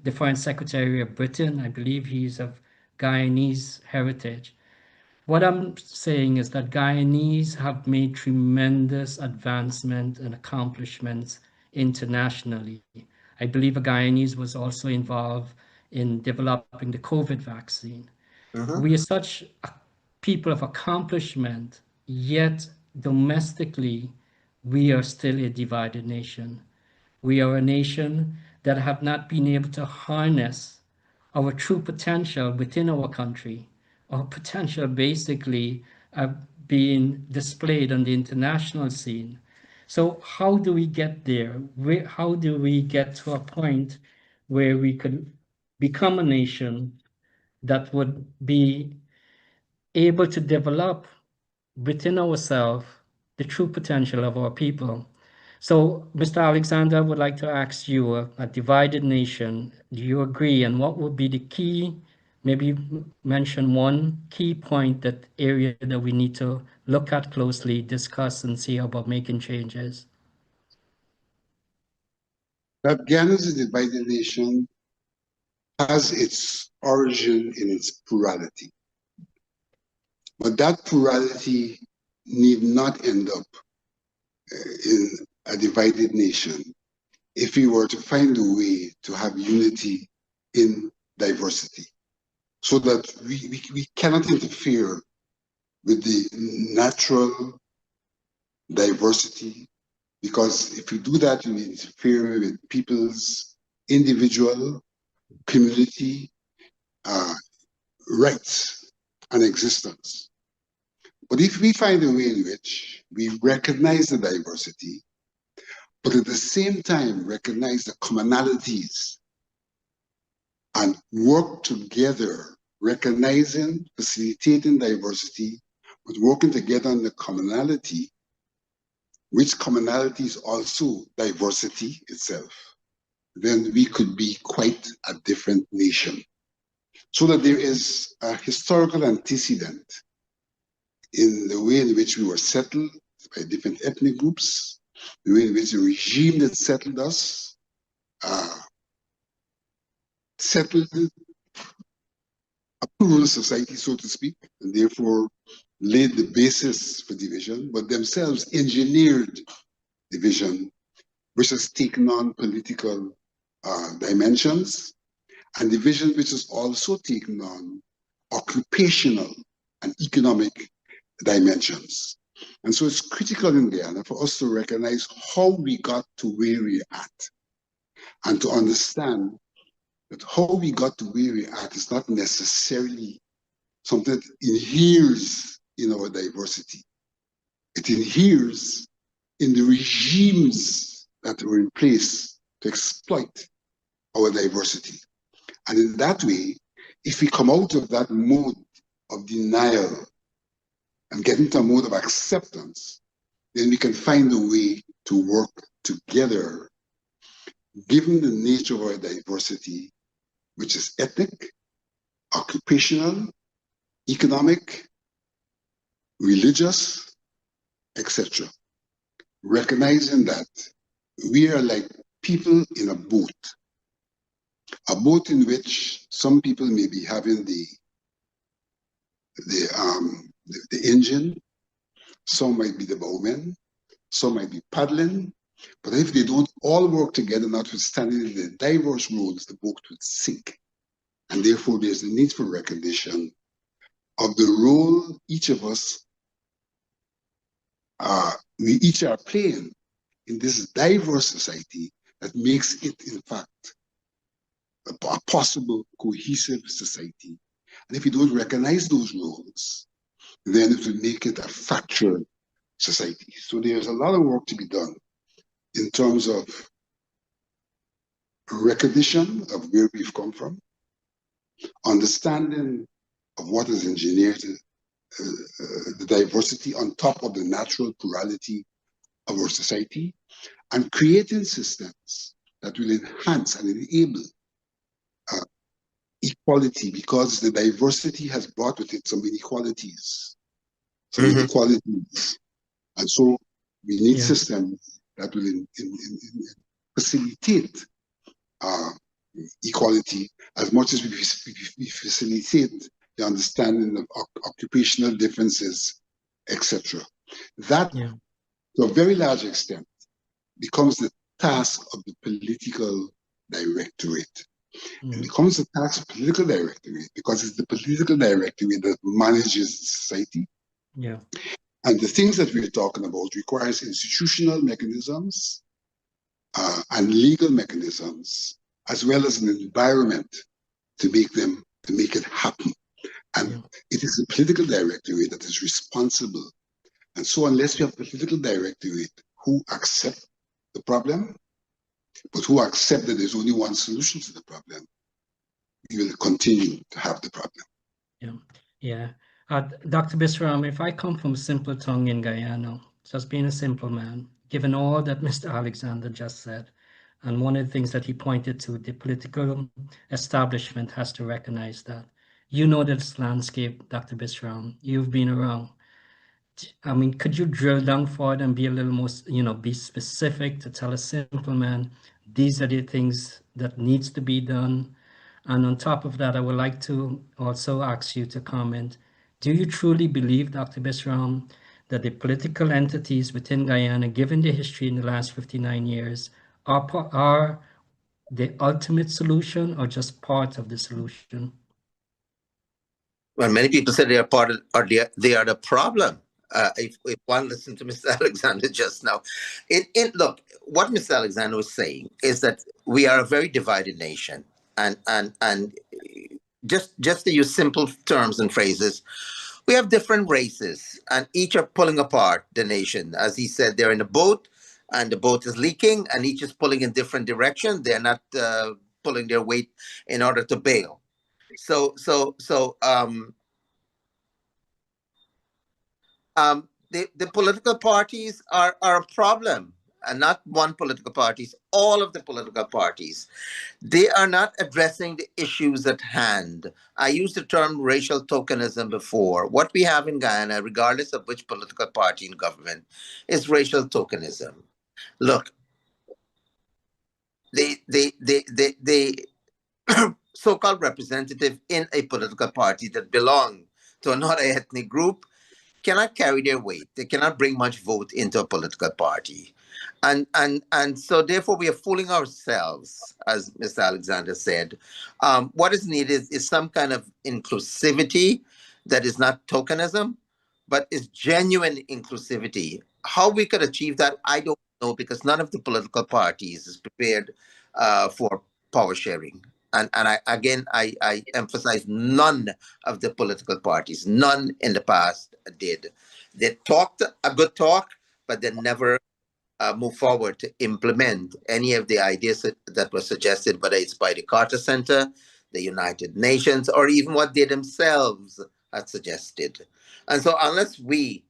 the foreign secretary of Britain, I believe he's of Guyanese heritage. What I'm saying is that Guyanese have made tremendous advancement and accomplishments internationally. I believe a Guyanese was also involved in developing the COVID vaccine. Mm-hmm. We are such a people of accomplishment, yet domestically, we are still a divided nation. We are a nation that have not been able to harness our true potential within our country. Our potential basically being displayed on the international scene. So how do we get there? How do we get to a point where we could become a nation that would be able to develop within ourselves the true potential of our people? So, Mr. Alexander, I would like to ask you, a divided nation, do you agree? And what would be the key, maybe mention one key point, that area that we need to look at closely, discuss, and see about making changes? That Guyana as a divided nation has its origin in its plurality. But that plurality need not end up in a divided nation if we were to find a way to have unity in diversity, so that we cannot interfere with the natural diversity, because if we do that, we interfere with people's individual, community rights and existence. But if we find a way in which we recognize the diversity, but at the same time recognize the commonalities and work together, recognizing, facilitating diversity, but working together on the commonality, which commonality is also diversity itself, then we could be quite a different nation. So that there is a historical antecedent in the way in which we were settled by different ethnic groups, the way in which the regime that settled us settled a plural society, so to speak, and therefore laid the basis for division, but themselves engineered division, which has taken on political dimensions, and division which has also taken on occupational and economic dimensions. And so it's critical in Guyana for us to recognize how we got to where we're at, and to understand that how we got to where we're at is not necessarily something that inheres in our diversity. It inheres in the regimes that were in place to exploit our diversity. And in that way, if we come out of that mode of denial and get into a mode of acceptance, then we can find a way to work together, given the nature of our diversity, which is ethnic, occupational, economic, religious, etc. Recognizing that we are like people in a boat in which some people may be having the engine, some might be the bowmen, some might be paddling, But if they don't all work together, notwithstanding the diverse roles, the boat would sink. And therefore, there's a need for recognition of the role each of us, we each are playing in this diverse society that makes it, in fact, a possible, cohesive society. And if you don't recognize those roles, then it will make it a fractured society. So there's a lot of work to be done in terms of recognition of where we've come from, understanding of what has engineered the diversity on top of the natural plurality of our society, and creating systems that will enhance and enable equality, because the diversity has brought with it some inequalities, some inequalities. And so we need systems that will facilitate equality as much as we facilitate the understanding of occupational differences, etc. That, to a very large extent, becomes the task of the political directorate. It becomes the task of the political directorate because it's the political directorate that manages society. And the things that we're talking about requires institutional mechanisms and legal mechanisms, as well as an environment to make it happen. And it is the political directorate that is responsible. And so unless we have a political directorate who accept the problem, but who accept that there's only one solution to the problem, we will continue to have the problem. Dr. Bisram, if I come from simple tongue in Guyana, just being a simple man, given all that Mr. Alexander just said, and one of the things that he pointed to, the political establishment has to recognize that. You know this landscape, Dr. Bisram, you've been around. I mean, could you drill down for it and be a little more, be specific to tell a simple man, these are the things that needs to be done. And on top of that, I would like to also ask you to comment. Do you truly believe, Dr. Bisram, that the political entities within Guyana, given the history in the last 59 years, are the ultimate solution or just part of the solution? Well, many people say they are part of, or they are the problem. If one listened to Mr. Alexander just now, look, what Mr. Alexander was saying is that we are a very divided nation, and just to use simple terms and phrases, we have different races, and each are pulling apart the nation. As he said, they're in a boat, and the boat is leaking, and each is pulling in different directions. They're not pulling their weight in order to bail. So the political parties are a problem, and not one political parties, all of the political parties. They are not addressing the issues at hand. I used the term racial tokenism before. What we have in Guyana, regardless of which political party in government, is racial tokenism. Look, the so-called representative in a political party that belong to another ethnic group cannot carry their weight. They cannot bring much vote into a political party. And so therefore we are fooling ourselves, as Mr. Alexander said. What is needed is some kind of inclusivity that is not tokenism, but is genuine inclusivity. How we could achieve that, I don't know, because none of the political parties is prepared for power sharing. And I emphasize none of the political parties, none in the past did. They talked a good talk, but they never move forward to implement any of the ideas that were suggested, whether it's by the Carter Center, the United Nations, or even what they themselves had suggested. And so unless we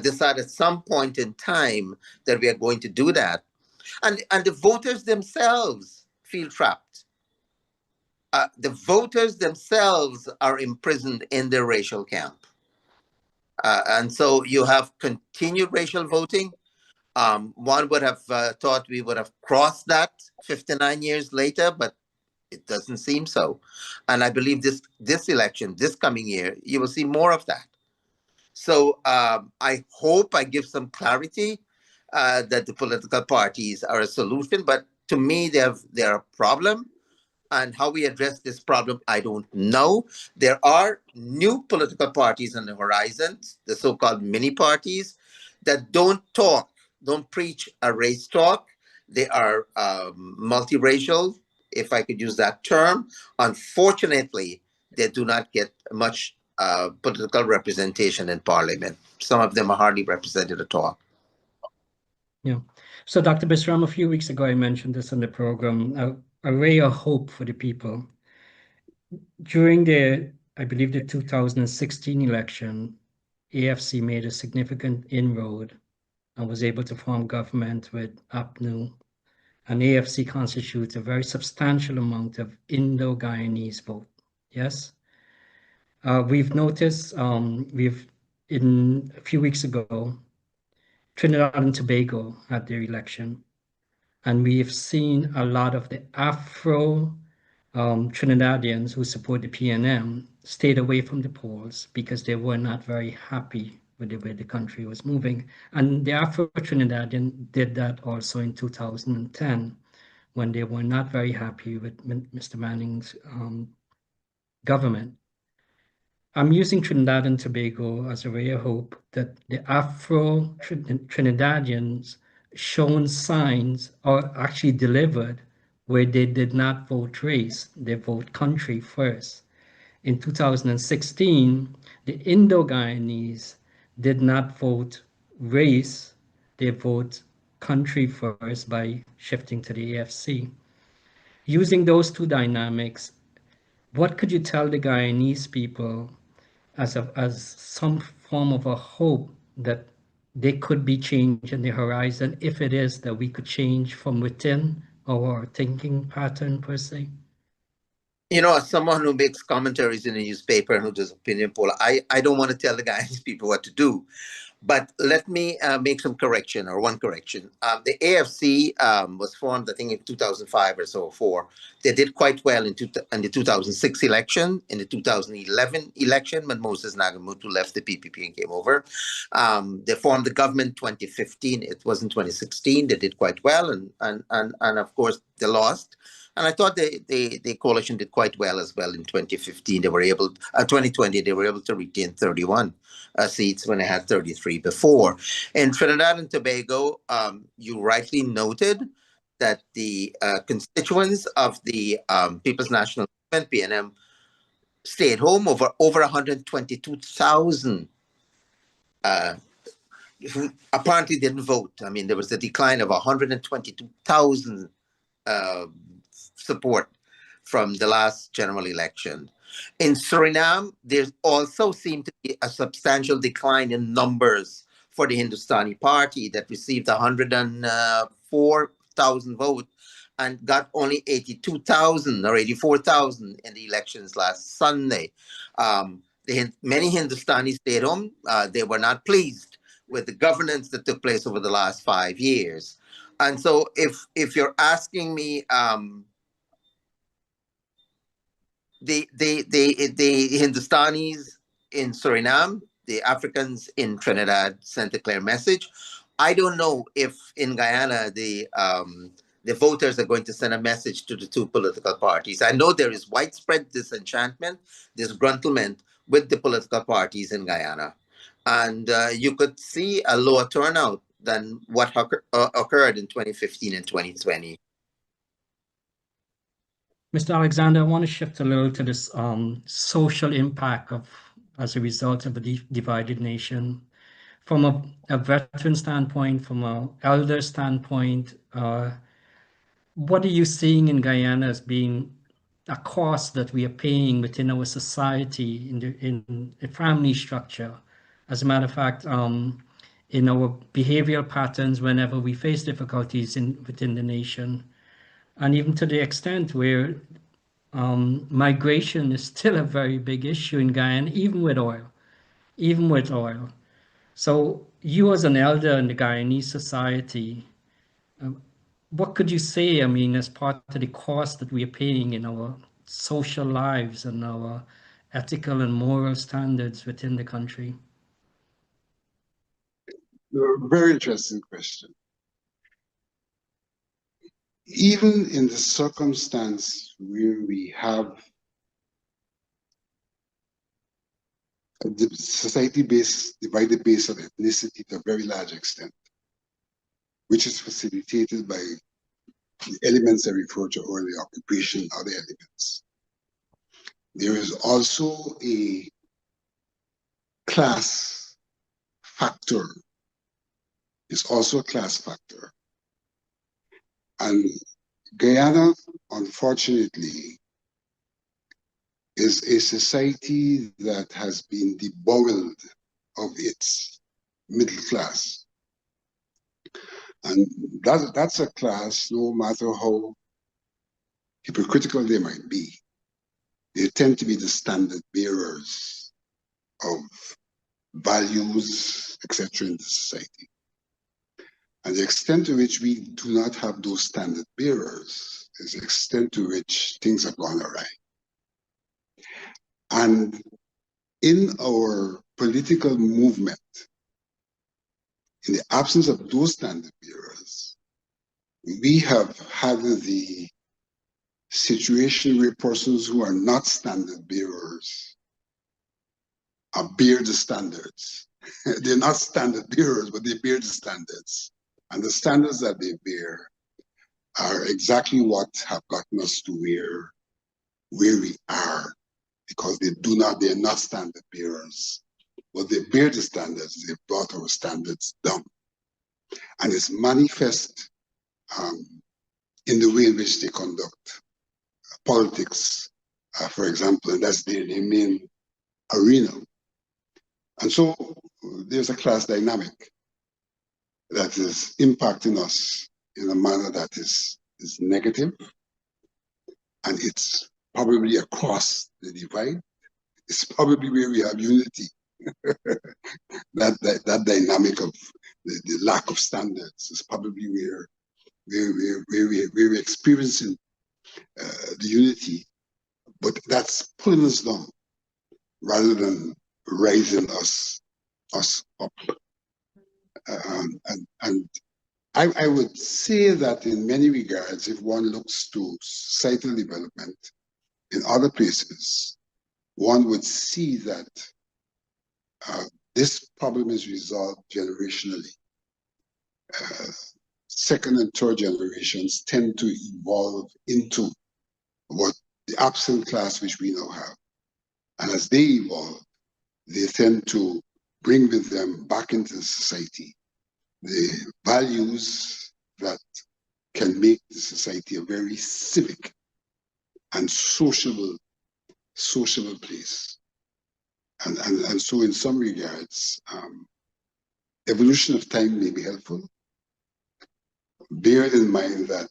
decide at some point in time that we are going to do that, and the voters themselves feel trapped. The voters themselves are imprisoned in their racial camp. And so you have continued racial voting. One would have thought we would have crossed that 59 years later, but it doesn't seem so. And I believe this election, this coming year, you will see more of that. So I hope I give some clarity that the political parties are a solution, but to me, they're a problem. And how we address this problem, I don't know. There are new political parties on the horizon, the so-called mini parties, that don't talk, don't preach a race talk. They are multiracial, if I could use that term. Unfortunately, they do not get much political representation in parliament. Some of them are hardly represented at all. Yeah. So, Dr. Bisram, a few weeks ago, I mentioned this on the program, a ray of hope for the people. During I believe, the 2016 election, AFC made a significant inroad and was able to form government with APNU. And AFC constitutes a very substantial amount of Indo-Guyanese vote. Yes? We've noticed, in a few weeks ago, Trinidad and Tobago had their election. And we've seen a lot of the Afro Trinidadians who support the PNM stayed away from the polls because they were not very happy with the way the country was moving. And the Afro Trinidadian did that also in 2010 when they were not very happy with Mr. Manning's government. I'm using Trinidad and Tobago as a ray of hope that the Afro Trinidadians shown signs or actually delivered where they did not vote race, they vote country first. In 2016, the Indo-Guyanese did not vote race, they vote country first by shifting to the AFC. Using those two dynamics, what could you tell the Guyanese people as some form of a hope that there could be change in the horizon, if it is that we could change from within our thinking pattern per se? You know, as someone who makes commentaries in a newspaper and who does opinion poll, I don't want to tell the Guyanese people what to do. But let me make some correction, or one correction. The AFC was formed, I think, in 2005 or so, four. They did quite well in the 2006 election, in the 2011 election, when Moses Nagamutu left the PPP and came over. They formed the government in 2015. It was in 2016. They did quite well, and of course, they lost. And I thought the coalition did quite well as well in 2015. They were able, 2020, they were able to retain 31 seats when they had 33 before. In Trinidad and Tobago, you rightly noted that the constituents of the People's National Movement, PNM, stayed home. Over 122,000 who apparently didn't vote. I mean, there was a decline of 122,000 support from the last general election. In Suriname, there also seemed to be a substantial decline in numbers for the Hindustani party that received 104,000 votes and got only 82,000 or 84,000 in the elections last Sunday. Many Hindustanis stayed home. They were not pleased with the governance that took place over the last 5 years. And so if you're asking me, the Hindustanis in Suriname, the Africans in Trinidad sent a clear message. I don't know if in Guyana the voters are going to send a message to the two political parties. I know there is widespread disenchantment, disgruntlement with the political parties in Guyana. And you could see a lower turnout than what occurred in 2015 and 2020. Mr. Alexander, I want to shift a little to this social impact as a result of a divided nation. From a veteran standpoint, from an elder standpoint, what are you seeing in Guyana as being a cost that we are paying within our society in the family structure? As a matter of fact, in our behavioral patterns whenever we face difficulties within the nation, and even to the extent where migration is still a very big issue in Guyana, even with oil. So you as an elder in the Guyanese society, what could you say, I mean, as part of the cost that we are paying in our social lives and our ethical and moral standards within the country? Very interesting question. even in the circumstance where we have a society divided based on ethnicity to a very large extent, which is facilitated by the elements I referred to earlier, occupation, other elements. There is also a class factor. It's also a class factor. And Guyana, unfortunately, is a society that has been debauched of its middle class. And that's a class, no matter how hypocritical they might be, they tend to be the standard bearers of values, etc. in the society. And the extent to which we do not have those standard bearers is the extent to which things have gone awry. And in our political movement, in the absence of those standard bearers, we have had the situation where persons who are not standard bearers bear the standards. They're not standard bearers, but they bear the standards. And the standards that they bear are exactly what have gotten us to where we are, because they're not standard bearers. But they bear the standards, they brought our standards down. And it's manifest in the way in which they conduct politics, for example, and that's their main arena. And so there's a class dynamic that is impacting us in a manner that is negative, and it's probably across the divide. It's probably where we have unity. that dynamic of the lack of standards is probably where we're experiencing the unity, but that's pulling us down rather than raising us up. And I would say that in many regards, if one looks to societal development in other places, one would see that this problem is resolved generationally. Second and third generations tend to evolve into what the absent class which we now have. And as they evolve, they tend to bring with them back into the society the values that can make the society a very civic and sociable place. And so in some regards, evolution of time may be helpful. Bear in mind that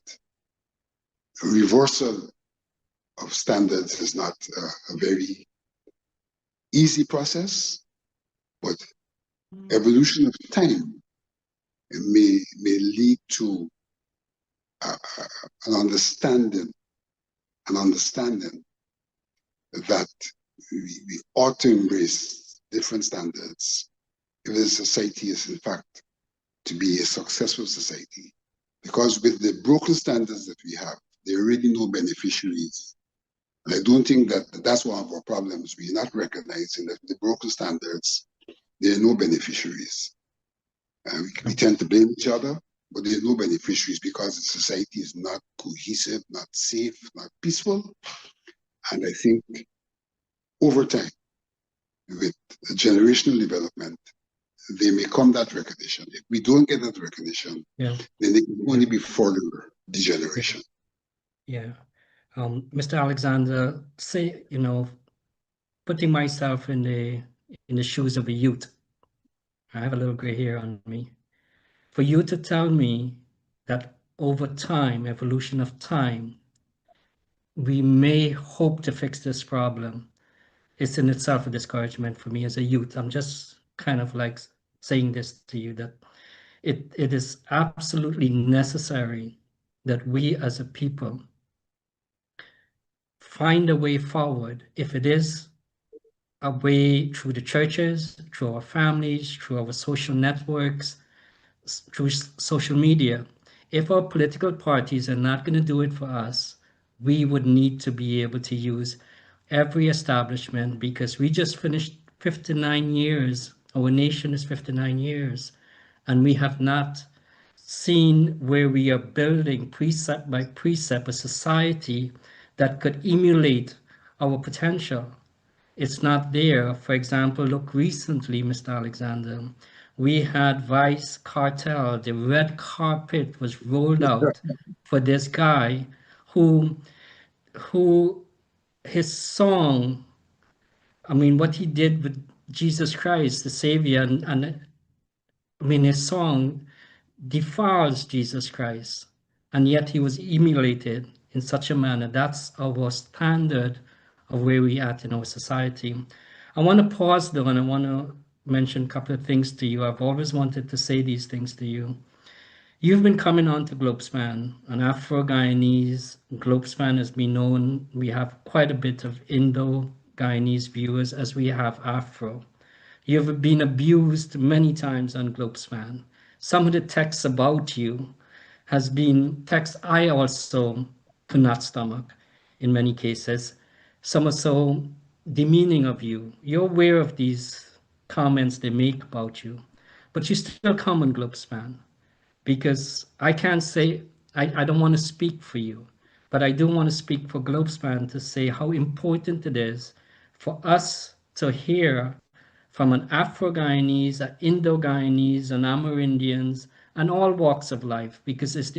reversal of standards is not a very easy process, but evolution of time may lead to an understanding that we ought to embrace different standards if the society is in fact to be a successful society. Because with the broken standards that we have, there are really no beneficiaries. And I don't think that that's one of our problems. We're not recognizing that with the broken standards, there are no beneficiaries. We tend to blame each other, but there are no beneficiaries because the society is not cohesive, not safe, not peaceful. And I think over time, with generational development, there may come that recognition. If we don't get that recognition, then there can only be further degeneration. Yeah. Mr. Alexander, say, putting myself in the shoes of a youth. I have a little gray hair on me. For you to tell me that over time, evolution of time, we may hope to fix this problem, it's in itself a discouragement for me as a youth. I'm just kind of like saying this to you, that it is absolutely necessary that we as a people find a way forward. If it is a way through the churches, through our families, through our social networks, through social media, if our political parties are not going to do it for us, we would need to be able to use every establishment, because we just finished 59 years. Our nation is 59 years, and we have not seen where we are building precept by precept a society that could emulate our potential. It's not there. For example, look recently, Mr. Alexander, we had Vice Cartel. The red carpet was rolled out for this guy who who his song, I mean, what he did with Jesus Christ, the Savior, and I mean, his song defiles Jesus Christ, and yet he was emulated in such a manner. That's our standard of where we at in our society. I want to pause though, and I want to mention a couple of things to you. I've always wanted to say these things to you. You've been coming on to Globespan, an Afro-Guyanese. Globespan has been known. We have quite a bit of Indo-Guyanese viewers as we have Afro. You've been abused many times on Globespan. Some of the texts about you has been texts I also could not stomach in many cases. Some are so demeaning of you. You're aware of these comments they make about you, but you still come on Globespan, because I can't say, I don't want to speak for you, but I do want to speak for Globespan to say how important it is for us to hear from an Afro-Guyanese, an Indo-Guyanese, an Amerindians, and all walks of life, because it's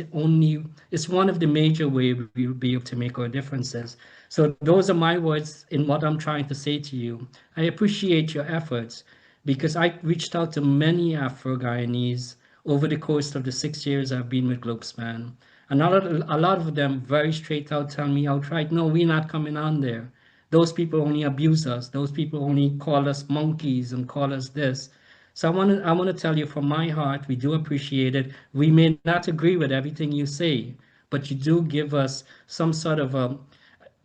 one of the major ways we'll be able to make our differences. So those are my words in what I'm trying to say to you. I appreciate your efforts, because I reached out to many Afro-Guyanese over the course of the 6 years I've been with Globespan. And a lot of them very straight out tell me outright, no, we're not coming on there. Those people only abuse us. Those people only call us monkeys and call us this. So I want to tell you from my heart, we do appreciate it. We may not agree with everything you say, but you do give us some sort of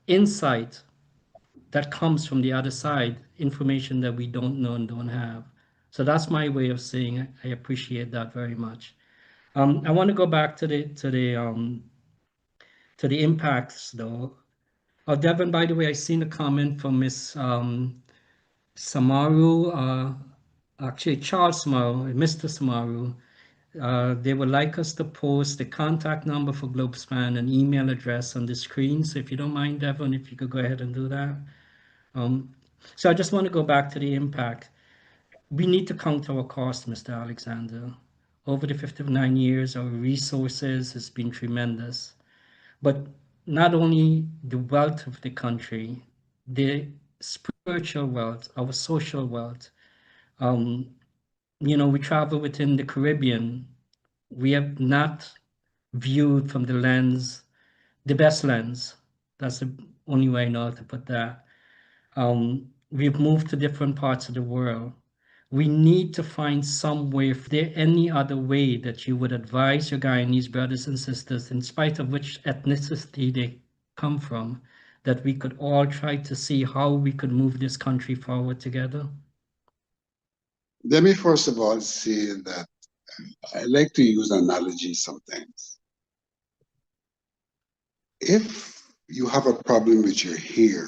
insight that comes from the other side, information that we don't know and don't have. So that's my way of saying I appreciate that very much. I want to go back to the impacts though. Oh, Devin, by the way, I seen a comment from Miss Samaru, actually Charles Samaru, Mr. Samaru. They would like us to post the contact number for Globespan and email address on the screen. So if you don't mind, Devin, if you could go ahead and do that. So I just want to go back to the impact. We need to count our cost, Mr. Alexander. Over the 59 years, our resources has been tremendous. But not only the wealth of the country, the spiritual wealth, our social wealth. We travel within the Caribbean. We have not viewed from the lens, the best lens. That's the only way I know how to put that. We've moved to different parts of the world. We need to find some way, if there any other way that you would advise your Guyanese brothers and sisters, in spite of which ethnicity they come from, that we could all try to see how we could move this country forward together? Let me first of all say that I like to use analogies sometimes. If you have a problem with your hair,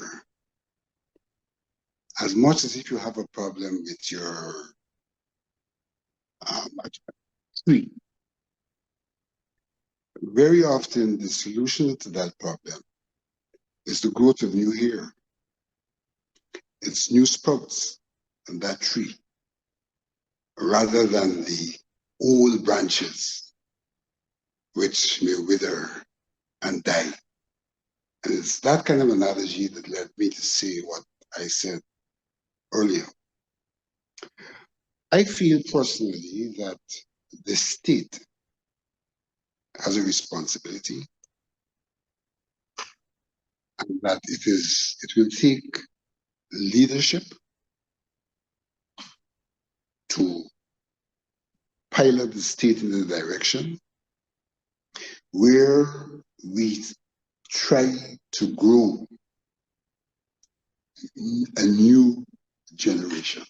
as much as if you have a problem with your tree, very often the solution to that problem is the growth of new hair. It's new sprouts on that tree, rather than the old branches, which may wither and die. And it's that kind of analogy that led me to say what I said earlier. I feel personally that the state has a responsibility, and that it will take leadership to pilot the state in the direction where we try to grow a new generation.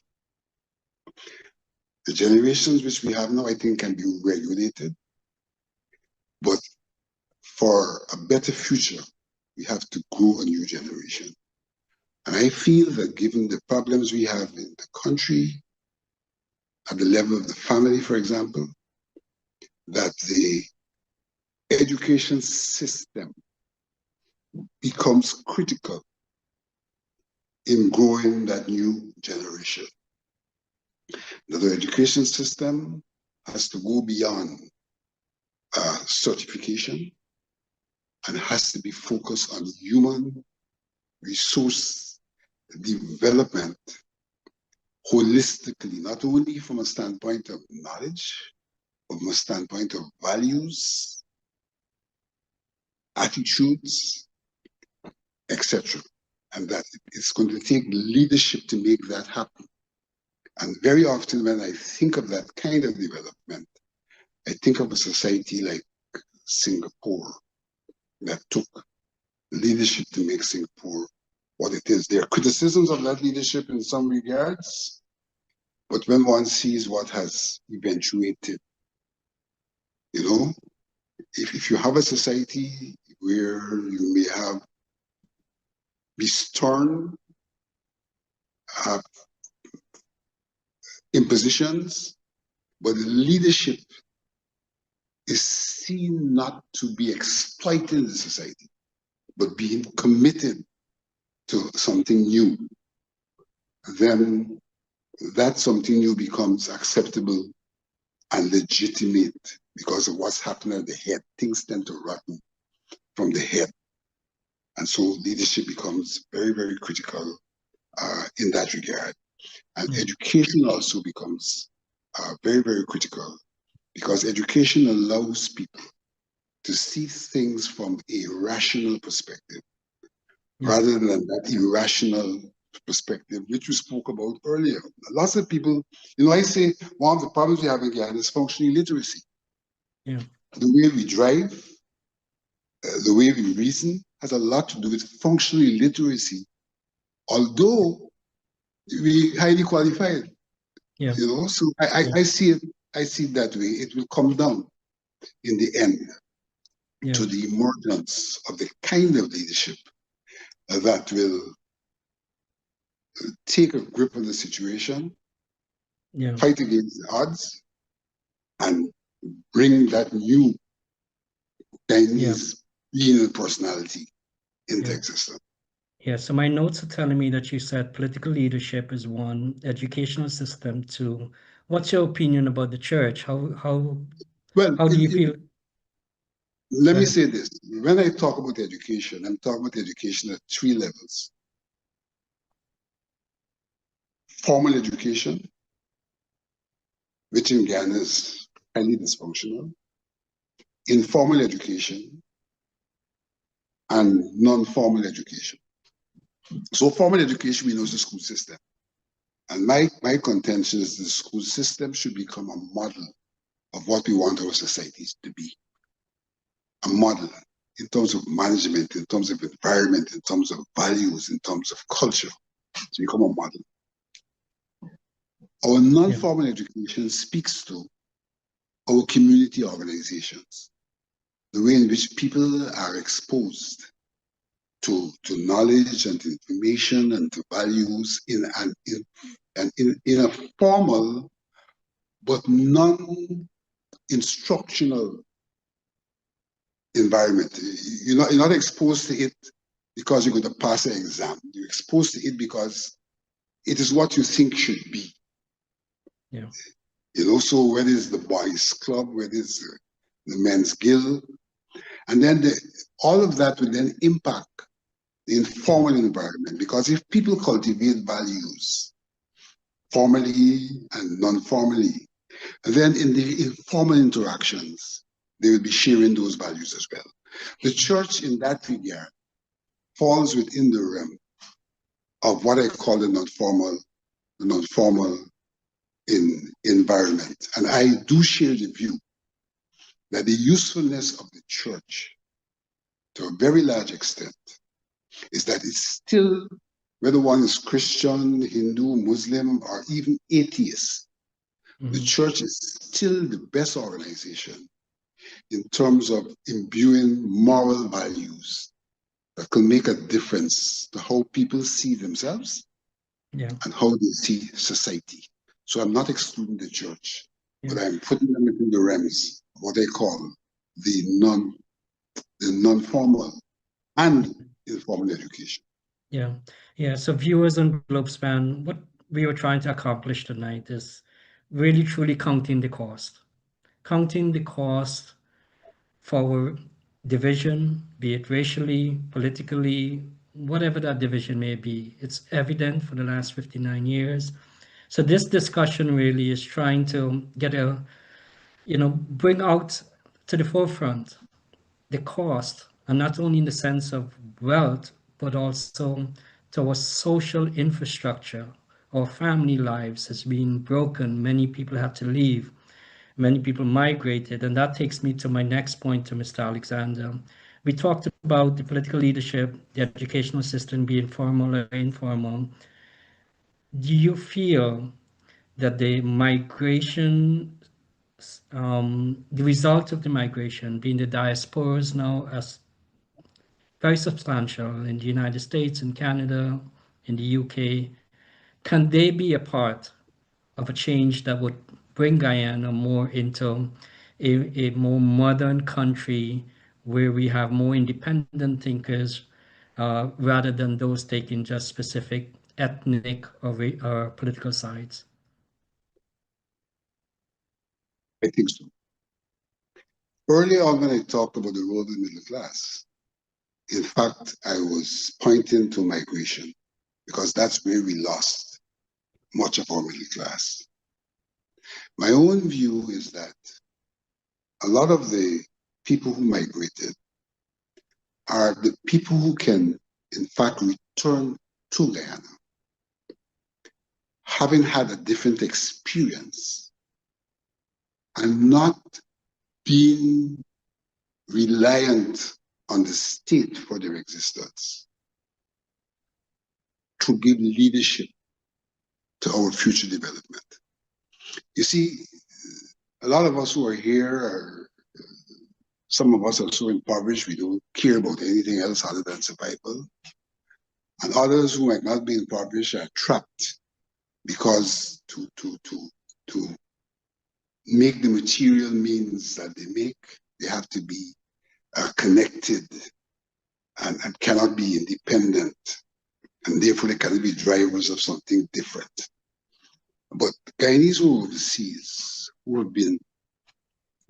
The generations which we have now, I think, can be regulated, But for a better future, we have to grow a new generation. And I feel that given the problems we have in the country, at the level of the family, for example, that the education system becomes critical in growing that new generation. That the education system has to go beyond certification and has to be focused on human resource development holistically, not only from a standpoint of knowledge, but from a standpoint of values, attitudes, etc. And that it's going to take leadership to make that happen. And very often when I think of that kind of development, I think of a society like Singapore that took leadership to make Singapore what it is. There are criticisms of that leadership in some regards, but when one sees what has eventuated, you know, if you have a society where you may have be stern impositions, but the leadership is seen not to be exploiting the society, but being committed to something new, then that something new becomes acceptable and legitimate because of what's happening at the head. Things tend to rotten from the head. And so leadership becomes very, very critical in that regard. And education also becomes very, very critical because education allows people to see things from a rational perspective rather than that irrational perspective, which we spoke about earlier. Lots of people, you know, I say one of the problems we have in Guyana is functional illiteracy. Yeah. The way we drive, the way we reason has a lot to do with functional illiteracy, although we highly qualified. Yeah. You know, so I see it that way. It will come down in the end to the emergence of the kind of leadership that will take a grip on the situation, fight against the odds, and bring that new Chinese being and personality into existence. Yeah, so my notes are telling me that you said political leadership is one, educational system two. What's your opinion about the church? How do you feel? Let me say this. When I talk about education, I'm talking about education at three levels. Formal education, which in Ghana is highly dysfunctional. Informal education, and non-formal education. So formal education, we know, is the school system. And my contention is the school system should become a model of what we want our societies to be. A model in terms of management, in terms of environment, in terms of values, in terms of culture, to become a model. Our non-formal education speaks to our community organizations, the way in which people are exposed to knowledge and to information and to values in a formal but non-instructional environment. You're not exposed to it because you're going to pass an exam. You're exposed to it because it is what you think should be. Yeah. You know, so whether it's the boys' club, whether it's the men's guild, and then all of that will then impact the informal environment, because if people cultivate values formally and non-formally, then in the informal interactions, they will be sharing those values as well. The church in that regard falls within the realm of what I call the non-formal environment. And I do share the view that the usefulness of the church, to a very large extent, is that it's still, whether one is Christian, Hindu, Muslim, or even atheist, the church is still the best organization in terms of imbuing moral values that can make a difference to how people see themselves and how they see society. So I'm not excluding the church, but I'm putting them into the realms of what I call the non-formal and informal education. Yeah. So viewers on Globespan, what we were trying to accomplish tonight is really truly counting the cost. Counting the cost for our division, be it racially, politically, whatever that division may be. It's evident for the last 59 years. So this discussion really is trying to get bring out to the forefront the cost, and not only in the sense of wealth, but also to our social infrastructure. Our family lives has been broken. Many people had to leave. Many people migrated. And that takes me to my next point to Mr. Alexander. We talked about the political leadership, the educational system being formal or informal. Do you feel that the migration, the result of the migration being the diasporas now as very substantial in the United States, in Canada, in the UK, can they be a part of a change that would bring Guyana more into a more modern country where we have more independent thinkers rather than those taking just specific ethnic or political sides? I think so. Early on, when I talked about the role of the middle class, in fact, I was pointing to migration because that's where we lost much of our middle class. My own view is that a lot of the people who migrated are the people who can, in fact, return to Guyana, having had a different experience and not being reliant on the state for their existence to give leadership to our future development. You see, a lot of us who are here are, some of us are so impoverished we don't care about anything else other than survival. And others who might not be impoverished are trapped because to make the material means that they make, they have to be connected and cannot be independent. And therefore they cannot be drivers of something different. But Guyanese who are overseas, who have been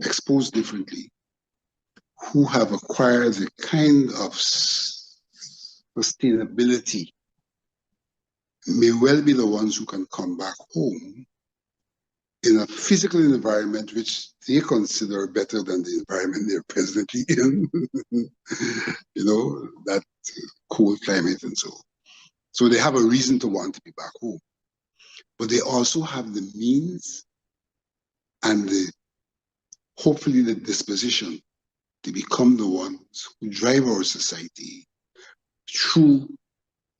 exposed differently, who have acquired the kind of sustainability, may well be the ones who can come back home in a physical environment which they consider better than the environment they're presently in. That cold climate and so on. So they have a reason to want to be back home. But they also have the means and hopefully the disposition to become the ones who drive our society through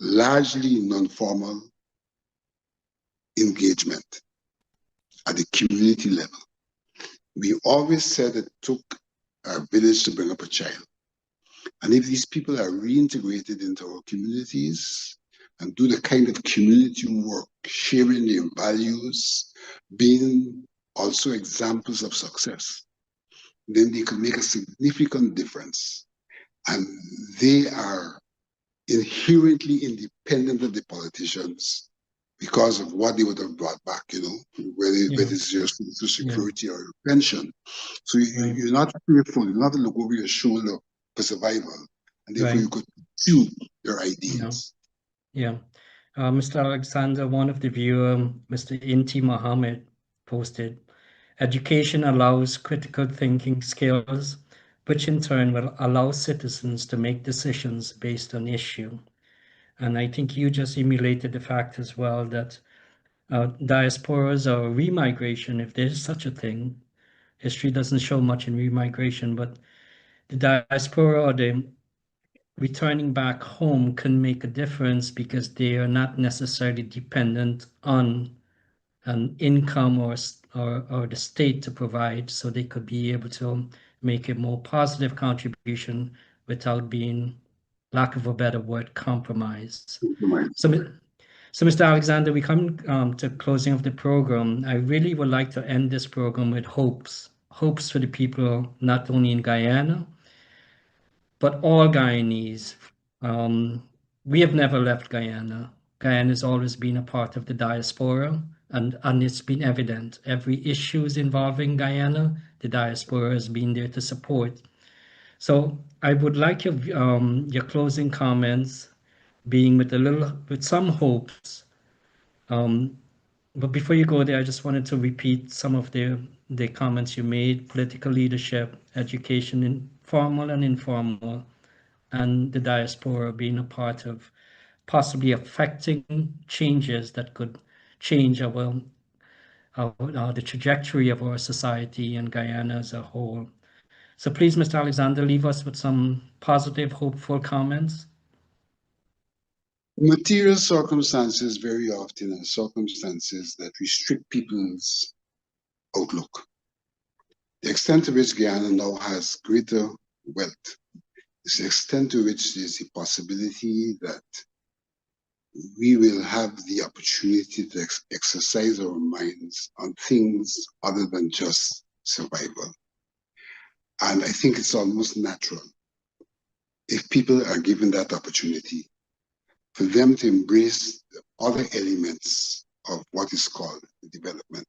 largely non-formal engagement at the community level. We always said it took a village to bring up a child. And if these people are reintegrated into our communities and do the kind of community work, sharing their values, being also examples of success, then they can make a significant difference. And they are inherently independent of the politicians because of what they would have brought back, whether it's your social security or your pension. So you're not fearful, you're not to look over your shoulder for survival, and therefore you could pursue your ideals. Mr. Alexander, one of the viewer, Mr. Inti Mohammed, posted, education allows critical thinking skills, which in turn will allow citizens to make decisions based on issue. And I think you just emulated the fact as well that diasporas or remigration, if there's such a thing, history doesn't show much in remigration, but the diaspora or the returning back home can make a difference because they are not necessarily dependent on an income or the state to provide, so they could be able to make a more positive contribution without being, lack of a better word, compromised. So, Mr. Alexander, we come to closing of the program. I really would like to end this program with hopes for the people, not only in Guyana, but all Guyanese. We have never left Guyana. Guyana has always been a part of the diaspora, and it's been evident. Every issues involving Guyana, the diaspora has been there to support. So I would like your closing comments being with some hopes. But before you go there, I just wanted to repeat some of the comments you made: political leadership, education, formal and informal, and the diaspora being a part of possibly affecting changes that could change the trajectory of our society and Guyana as a whole. So please, Mr. Alexander, leave us with some positive, hopeful comments. Material circumstances very often are circumstances that restrict people's outlook. The extent to which Guyana now has greater wealth is the extent to which there's a possibility that we will have the opportunity to exercise our minds on things other than just survival. And I think it's almost natural, if people are given that opportunity, for them to embrace the other elements of what is called development.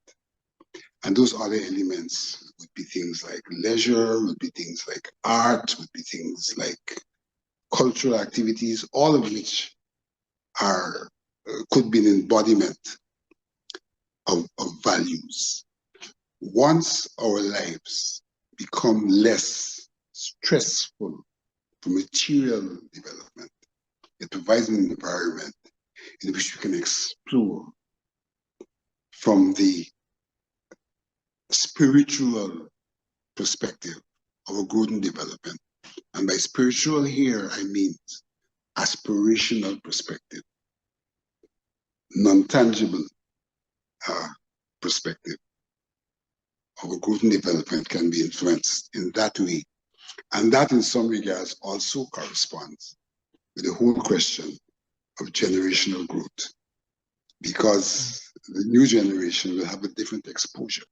And those other elements would be things like leisure, would be things like art, would be things like cultural activities, all of which are could be an embodiment of values. Once our lives become less stressful for material development, it provides an environment in which we can explore from the spiritual perspective of a growth and development. And by spiritual here, I mean aspirational perspective, non-tangible perspective of a growth and development can be influenced in that way. And that in some regards also corresponds with the whole question of generational growth, because the new generation will have a different exposure.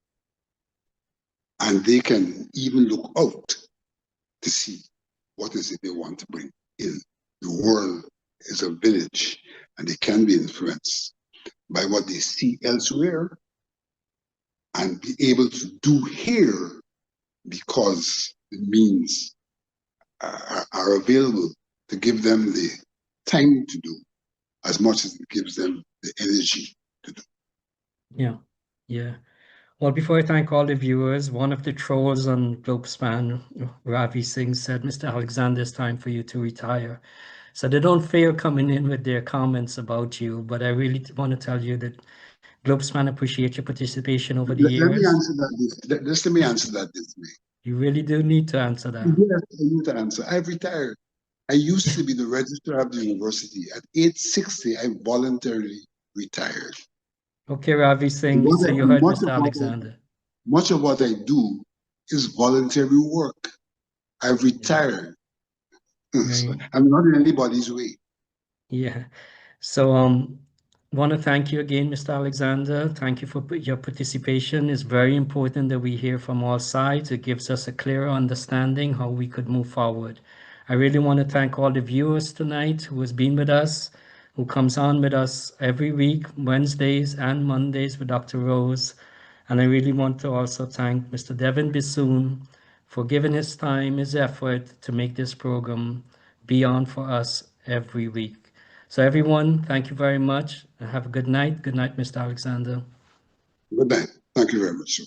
And they can even look out to see what is it they want to bring in. The world is a village, and they can be influenced by what they see elsewhere and be able to do here because the means are available to give them the time to do as much as it gives them the energy to do. Yeah. Well, before I thank all the viewers, one of the trolls on Globespan, Ravi Singh, said, Mr. Alexander, it's time for you to retire. So they don't fail coming in with their comments about you, but I really want to tell you that Globespan appreciate your participation over the years. Let me answer that. Let me answer that this way. You really do need to answer that. Yes, I need to answer. I've retired. I used to be the registrar of the university. At age 60, I voluntarily retired. Okay, Ravi Singh, so you heard Mr. Alexander. Much of what I do is voluntary work. I've retired. Right. I'm not in anybody's way. Yeah. So want to thank you again, Mr. Alexander. Thank you for your participation. It's very important that we hear from all sides. It gives us a clearer understanding how we could move forward. I really want to thank all the viewers tonight who has been with us, who comes on with us every week, Wednesdays and Mondays with Dr. Rose. And I really want to also thank Mr. Devin Bissoon for giving his time, his effort to make this program be on for us every week. So everyone, thank you very much and have a good night. Good night, Mr. Alexander. Good night. Thank you very much, sir.